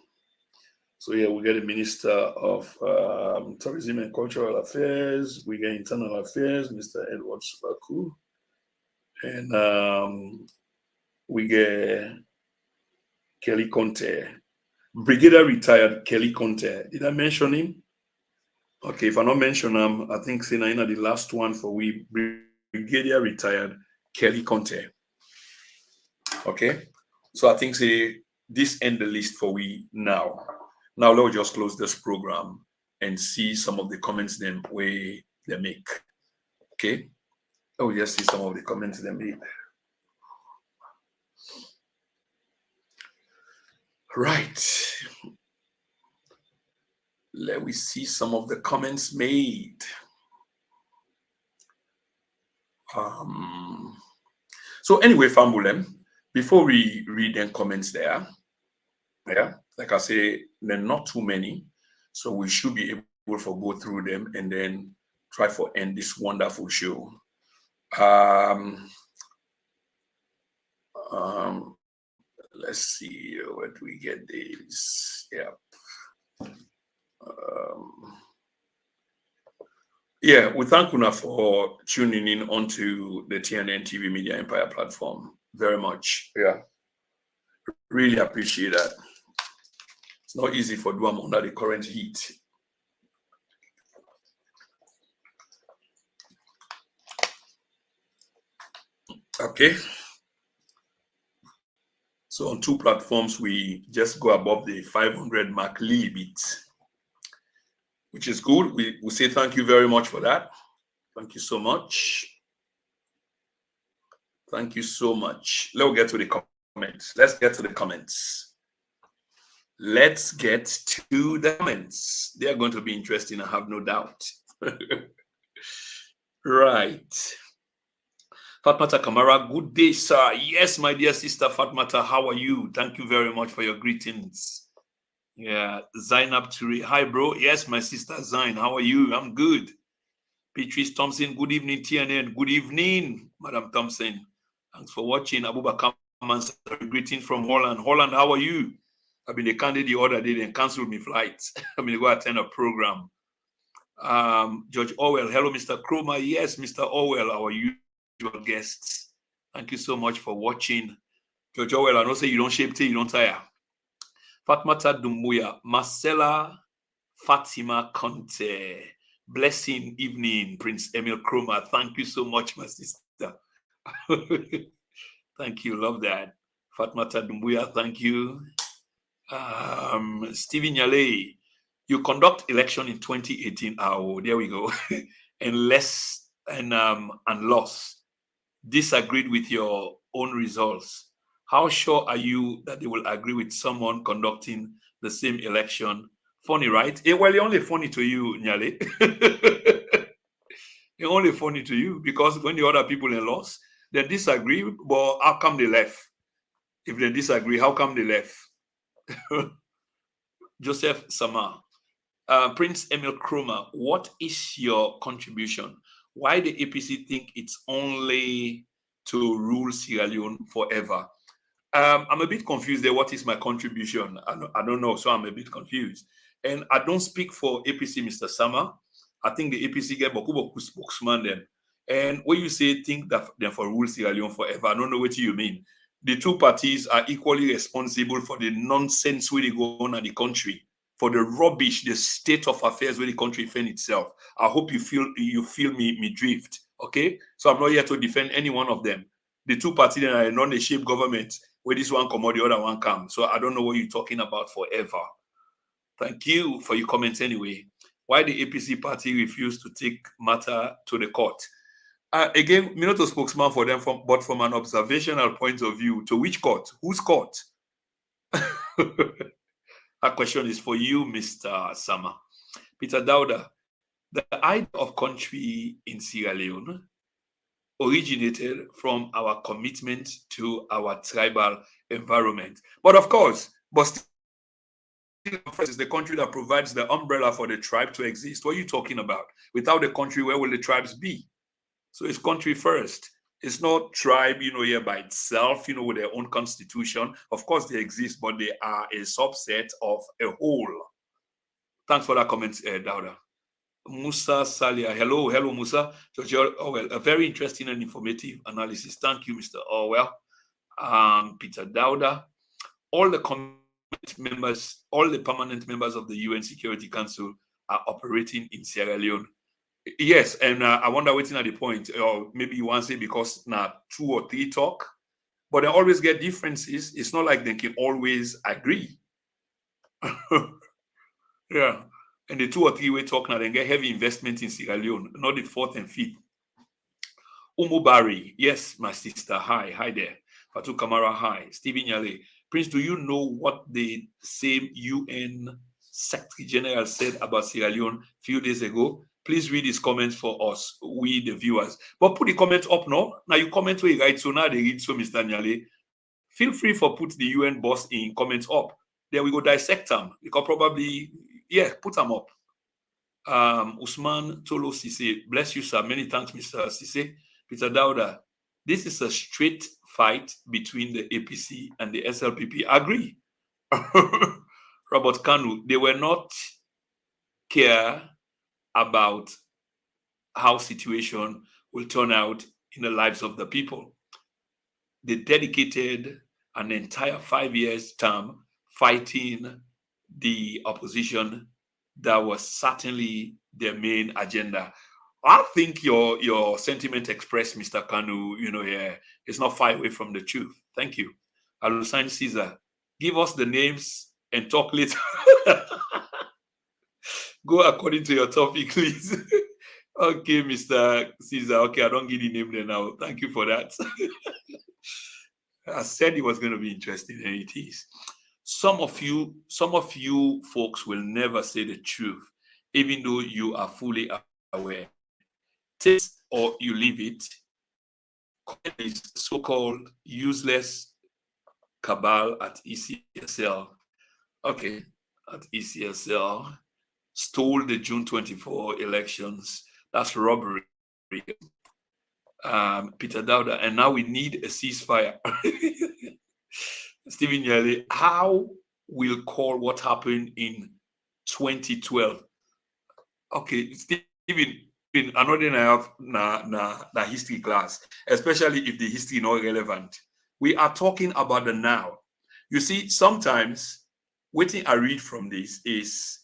So yeah, we get a Minister of Tourism and Cultural Affairs. We get Internal Affairs, Mr. Edward Subaku. And we get Kelly Conte. Brigadier retired Kelly Conte. Did I mention him? Okay, if I not mention him, I think Sinaina the last one for we Brigadier retired Kelly Conte. Okay, so I think this end the list for we now. Now let's just close this program and see some of the comments them way they make. Okay, oh just see some of the comments they made. Right. Let me see some of the comments made. So anyway, Fambulem, before we read the comments there, yeah, like I say, they're not too many, so we should be able to go through them and then try to end this wonderful show. Let's see what we get this. Yeah. Yeah, we thank Una for tuning in onto the TNN TV Media Empire platform very much. Yeah, really appreciate that. It's not easy for Duam under the current heat. Okay. So on two platforms, we just go above the 500 mark little bit, which is good. We say thank you very much for that. Thank you so much. Thank you so much. Let's get to the comments. Let's get to the comments. Let's get to the comments. They are going to be interesting, I have no doubt. Right. Fatmata Kamara, good day, sir. Yes, my dear sister Fatmata, how are you? Thank you very much for your greetings. Yeah, Zainab Turi, hi, bro. Yes, my sister Zain, how are you? I'm good. Patrice Thompson, good evening, TNN. Good evening, Madam Thompson. Thanks for watching. Abubakar Mansa, greeting from Holland. Holland, how are you? I've been the candidate the other day and canceled my flight. I'm going to go attend a program. George Orwell, hello, Mr. Chroma. Yes, Mr. Orwell, how are you? Your guests. Thank you so much for watching. George Orwell, I don't say you don't shape till you don't tire. Fatmata Dumbuya, Marcella Fatima Conte. Blessing evening, Prince Emil Chroma. Thank you so much, my sister. Thank you, love that. Fatmata Dumbuya, thank you. Stephen Yale, you conduct election in 2018. Oh, there we go. and lost. Disagreed with your own results. How sure are you that they will agree with someone conducting the same election? Funny, right? Well, it's only funny to you, Nyale. It's only funny to you because when the other people in lost, they disagree, but how come they left? If they disagree, how come they left? Joseph Sama, Prince Emil Chroma, what is your contribution? Why the APC think it's only to rule Sierra Leone forever? I'm a bit confused there. What is my contribution? I don't know, so I'm a bit confused. And I don't speak for APC, Mr. Sama. I think the APC get Boku spokesman then. And when you say think that they're for rule Sierra Leone forever, I don't know what you mean. The two parties are equally responsible for the nonsense where they go on in the country. for the rubbish, the state of affairs where the country defend itself. I hope you feel me drift. Okay, so I'm not here to defend any one of them. The two parties that are a non-shaped government, where this one come or the other one come. So I don't know what you're talking about forever. Thank you for your comments anyway. Why the APC party refused to take matter to the court? Again, me not a spokesman for them, but from an observational point of view, to which court? Whose court? That question is for you, Mr. Sama. Peter Dauda, the idea of country in Sierra Leone originated from our commitment to our tribal environment. But of course, still is the country that provides the umbrella for the tribe to exist. What are you talking about? Without the country, where will the tribes be? So it's country first. It's not tribe, here by itself, with their own constitution. Of course, they exist, but they are a subset of a whole. Thanks for that comment, Dauda. Musa Salia. Hello, Musa. So, a very interesting and informative analysis. Thank you, Mr. Orwell. Peter Dauda. All the permanent members of the UN Security Council are operating in Sierra Leone. Yes, and I wonder waiting at the point, or maybe you want to say because now 2 or 3 talk, but they always get differences. It's not like they can always agree. Yeah, and the 2 or 3 way talk now, they get heavy investment in Sierra Leone, not the 4th and 5th. Umubari, yes, my sister, hi there. Fatu Kamara, hi. Stephen Yale, Prince, do you know what the same UN Secretary General said about Sierra Leone a few days ago? Please read his comments for us, we the viewers. But put the comments up now. Now you comment where you write, so now they read. So Mr. Nyale, feel free for put the UN boss in comments up. Then we go dissect them. You can probably, put them up. Usman Tolo Sise, bless you, sir. Many thanks, Mr. Sise. Peter Dauda, this is a straight fight between the APC and the SLPP. Agree. Robert Kanu, they were not care about how situation will turn out in the lives of the people. They dedicated an entire 5 years term fighting the opposition. That was certainly their main agenda. I think your sentiment expressed, Mr. Kanu, it's not far away from the truth. Thank you. Alusan Caesar, give us the names and talk later. Go according to your topic, please. Okay, Mr. Caesar. Okay, I don't give the name there now. Thank you for that. I said it was going to be interesting, and it is. Some of you folks will never say the truth, even though you are fully aware. Take or you leave it. Is so-called useless cabal at ECSL. Okay, at ECSL. Stole the June 24 elections. That's robbery. Peter Dauda, and now we need a ceasefire. Stephen Yale, how will call what happened in 2012? Okay, Stephen, another thing I have na history class, especially if the history is not relevant. We are talking about the now. You see, sometimes what I read from this is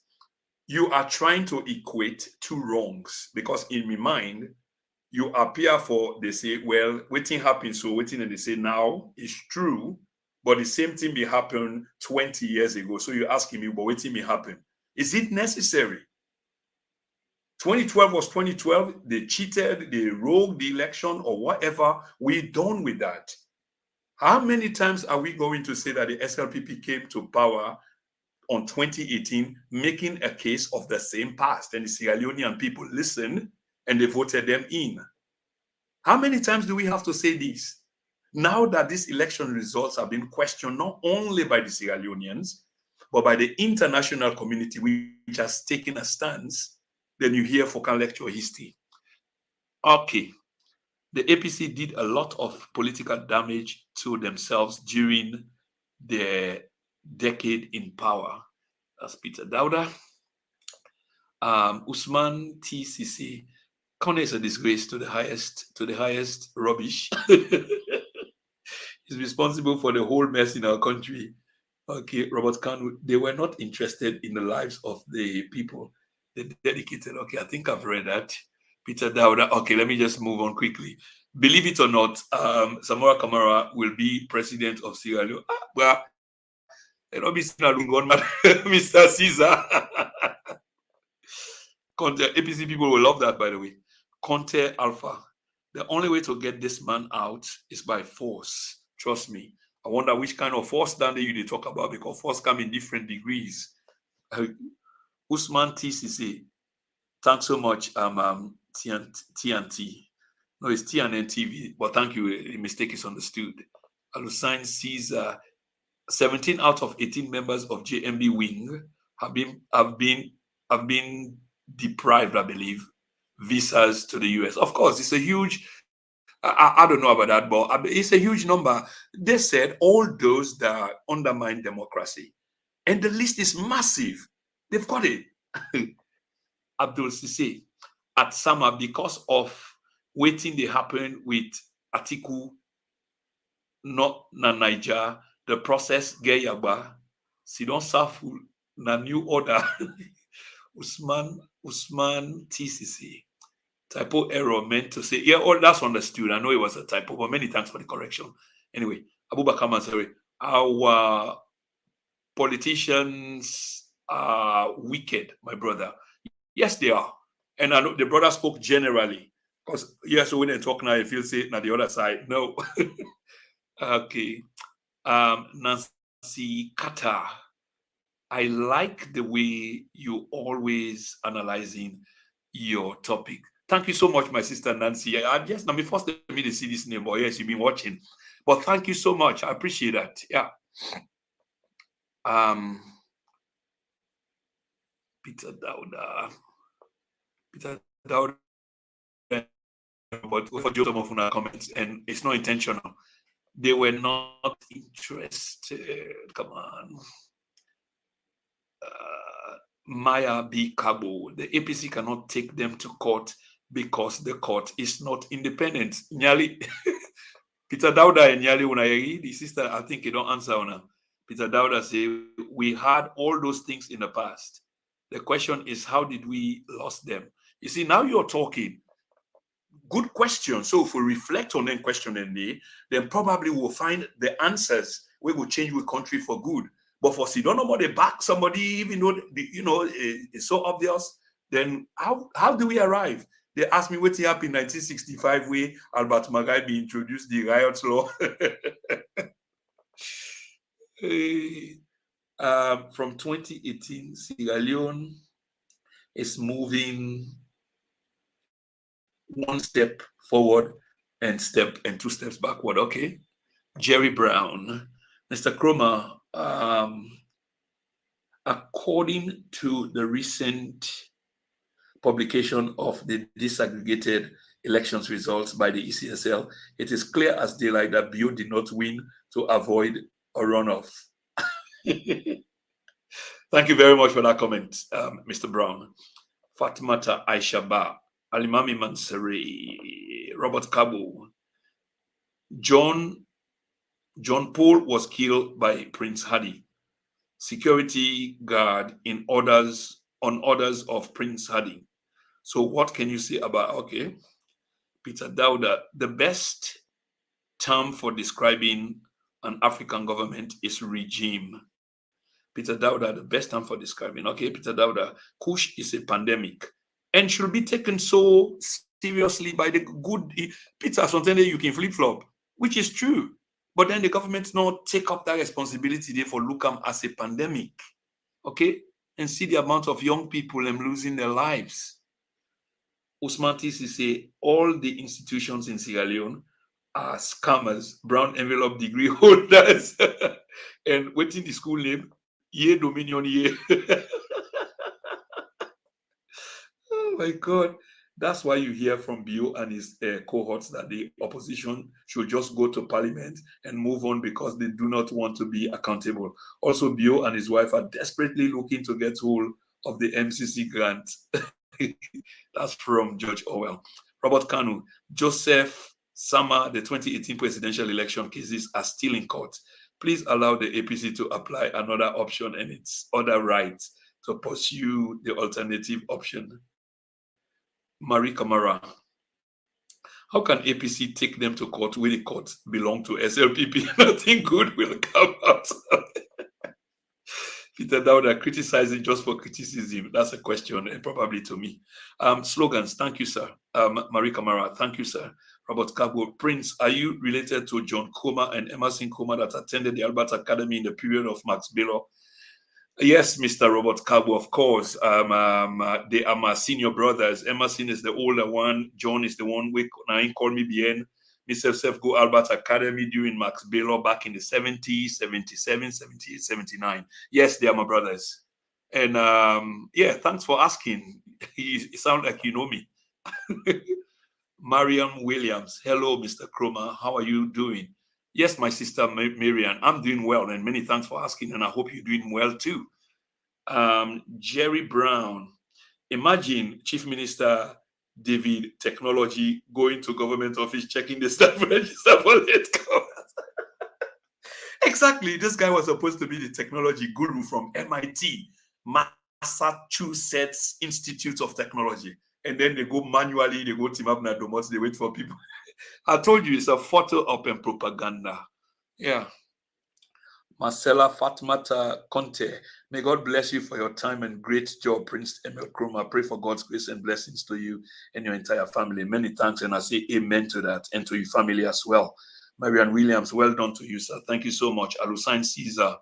you are trying to equate 2 wrongs, because in my mind, you appear for, they say, well, waiting happens, so waiting, and they say now is true, but the same thing may happen 20 years ago. So you're asking me, but waiting may happen. Is it necessary? 2012 was 2012. They cheated, they rogued the election or whatever. We're done with that. How many times are we going to say that the SLPP came to power on 2018, making a case of the same past, and the Sierra Leonean people listened and they voted them in? How many times do we have to say this? Now that these election results have been questioned not only by the Sierra Leoneans, but by the international community, which has taken a stance, then you hear Fokan lecture history. Okay, the APC did a lot of political damage to themselves during their decade in power. That's Peter Dauda. Usman TCC, Kone is a disgrace to the highest rubbish. He's responsible for the whole mess in our country. Okay, Robert Kanu, they were not interested in the lives of the people they dedicated. Okay, I think I've read that. Peter Dowda. Okay, let me just move on quickly. Believe it or not, Samora Kamara will be president of Sierra Leone. Well, it'll be Mr. Caesar. Conte, APC people will love that, by the way. Conte Alpha. The only way to get this man out is by force. Trust me. I wonder which kind of force down there you talk about, because force come in different degrees. Usman TCC, thanks so much. TNT. No, it's TNN TV, but thank you. The mistake is understood. Alusign Caesar. 17 out of 18 members of JMB wing have been deprived, I believe, visas to the US. Of course, it's a huge. I don't know about that, but it's a huge number. They said all those that undermine democracy, and the list is massive. They've got it. Abdul Sisi at Sama, because of waiting they happen with Atiku, not na Niger, the process get yaba. Sidon Safu na new order. Usman TCC. Typo error meant to say, yeah, oh, that's understood. I know it was a typo, but many thanks for the correction. Anyway, Abubakar Mansari, our politicians are wicked, my brother. Yes, they are. And I know the brother spoke generally. Because, yes, when they talk now, you feel say on the other side. No. Okay. Nancy Kata. I like the way you always analyzing your topic. Thank you so much, my sister Nancy. I just now before me to see this name, but yes, you've been watching. But thank you so much. I appreciate that. Yeah. Peter Dowda. But for some of our comments, and it's not intentional. They were not interested. Come on. Maya B. Kabo. The APC cannot take them to court because the court is not independent. Nyali. Peter Dowda and Nyali Unayegi, the sister, I think you don't answer on her. Peter Dowda say, we had all those things in the past. The question is, how did we lose them? You see, now you're talking. Good question. So if we reflect on them questioning, then probably we'll find the answers. We will change the country for good. But for see, don't nobody back somebody, even though it's so obvious. Then how do we arrive? They asked me what happened in 1965 where Albert Magai be introduced the riots law. From 2018, Sierra Leone is moving one step forward and 2 steps backward. Okay. Jerry Brown, Mr. Cromer, according to the recent publication of the disaggregated elections results by the ECSL, it is clear as daylight that Bio did not win to avoid a runoff. Thank you very much for that comment, Mr. Brown. Fatimata Aishaba, Alimami Mansari, Robert Kabo. John Paul was killed by Prince Hadi. Security guard on orders of Prince Hadi. So what can you say about, okay, Peter Dowda, the best term for describing an African government is regime. Peter Dowda, the best term for describing, okay, Peter Dowda, Kush is a pandemic and should be taken so seriously by the good, Peter, sometimes you can flip-flop, which is true. But then the government not take up that responsibility there for look as a pandemic, okay? And see the amount of young people losing their lives. Usman say all the institutions in Sierra Leone are scammers, brown envelope degree holders, and waiting the school name, Ye Dominion Ye. Oh my God. That's why you hear from Bio and his cohorts that the opposition should just go to parliament and move on because they do not want to be accountable. Also, Bio and his wife are desperately looking to get hold of the MCC grant. That's from George Orwell. Robert Kanu, Joseph Sama, the 2018 presidential election cases are still in court. Please allow the APC to apply another option and its other rights to pursue the alternative option. Marie Kamara, how can APC take them to court where the court belong to SLPP? Nothing good will come out. Peter Dowda, criticizing just for criticism. That's a question, probably to me. Slogans, thank you, sir. Marie Kamara, thank you, sir. Robert Cabo, Prince, are you related to John Coma and Emerson Coma that attended the Albert Academy in the period of Max Baylor? Yes, Mr. Robert Cabo, of course. They are my senior brothers. Emerson is the older one. John is the one we call me bien. Mr. Sef go Albert Academy during Max Baylor back in the 70s, 77, 78, 79. Yes, they are my brothers. And yeah, thanks for asking. You sound like you know me. Mariam Williams, hello, Mr. Chroma. How are you doing? Yes, my sister Marian, I'm doing well, and many thanks for asking, and I hope you're doing well too. Jerry Brown, imagine Chief Minister David Technology going to government office, checking the staff register for late comers. Exactly, this guy was supposed to be the technology guru from MIT, Massachusetts Institute of Technology. And then they go manually, they go team up na domos, they wait for people. I told you it's a photo op and propaganda. Yeah. Marcella Fatmata Conte, may God bless you for your time and great job, Prince Emil Kroma. Pray for God's grace and blessings to you and your entire family. Many thanks, and I say amen to that, and to your family as well. Marianne Williams, well done to you, sir. Thank you so much. Alusine Caesar,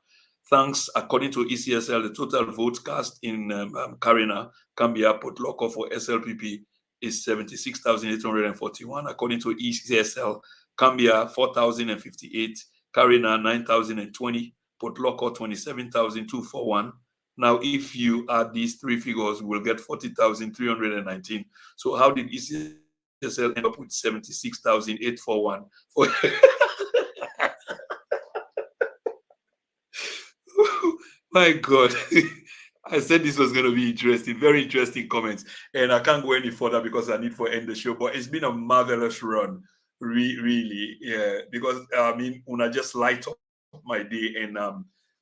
thanks. According to ECSL, the total vote cast in Karina, Cambia, Port Loko for SLPP is 76,841. According to ECSL, Cambia, 4,058. Karina, 9,020. Port Loko, 27,241. Now, if you add these three figures, we'll get 40,319. So how did ECSL end up with 76,841? My God. I said this was going to be interesting, very interesting comments. And I can't go any further because I need to end the show. But it's been a marvelous run. Really, yeah, because I mean, Una just light up my day, and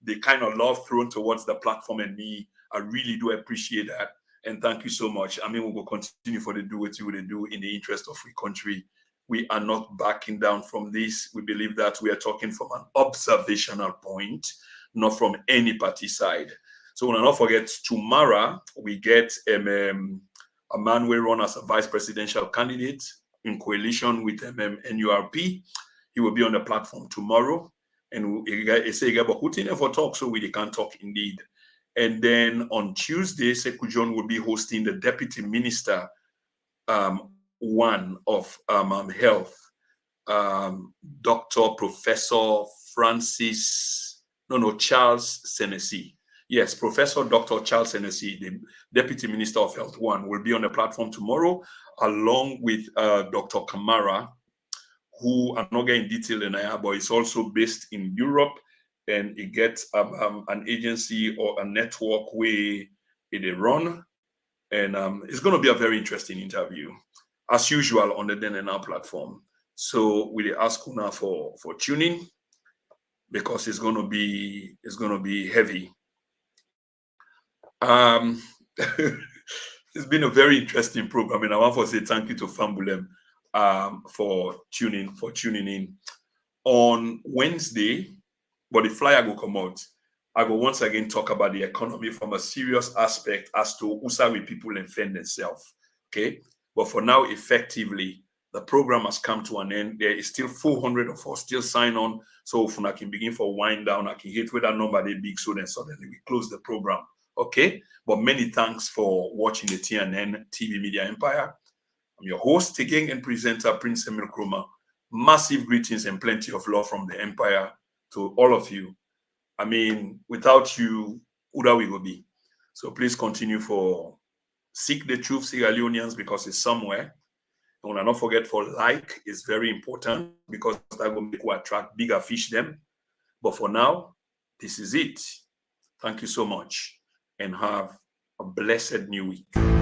the kind of love thrown towards the platform and me, I really do appreciate that, and thank you so much. I mean, we will continue for the do what you will do in the interest of free country. We are not backing down from this. We believe that we are talking from an observational point, not from any party side. So when I not forget, tomorrow we get a man will run as a vice presidential candidate in coalition with NURP. He will be on the platform tomorrow. And he say, but who for talk, so we can't talk indeed. And then on Tuesday, Sekou John will be hosting the Deputy Minister one of Health, Dr. Professor Charles Senesi. Yes, Professor Dr. Charles Senesi, the Deputy Minister of Health one, will be on the platform tomorrow, along with Dr. Kamara, who I'm not getting detail in here, but it's also based in Europe, and it gets an agency or a network where they run, and it's going to be a very interesting interview, as usual on the Then and Now platform. So we ask Una for tuning, because it's going to be heavy. It's been a very interesting program, and I want to say thank you to Fambulem for tuning in. On Wednesday, but the flyer will come out, I will once again talk about the economy from a serious aspect as to Usawi people defend themselves. Okay, but for now, effectively, the program has come to an end. There is still 400 of us still sign on. So if I can begin for wind down, I can hit with that number they big, so then suddenly we close the program. Okay, but many thanks for watching the TNN TV Media Empire. I'm your host again and presenter, Prince Emil Kroma. Massive greetings and plenty of love from the Empire to all of you. I mean, without you, Uda we will be. So please continue for seek the truth, Sierra Leoneans, because it's somewhere. And not forget for like is very important, because that will make you attract bigger fish them. But for now, this is it. Thank you so much, and have a blessed new week.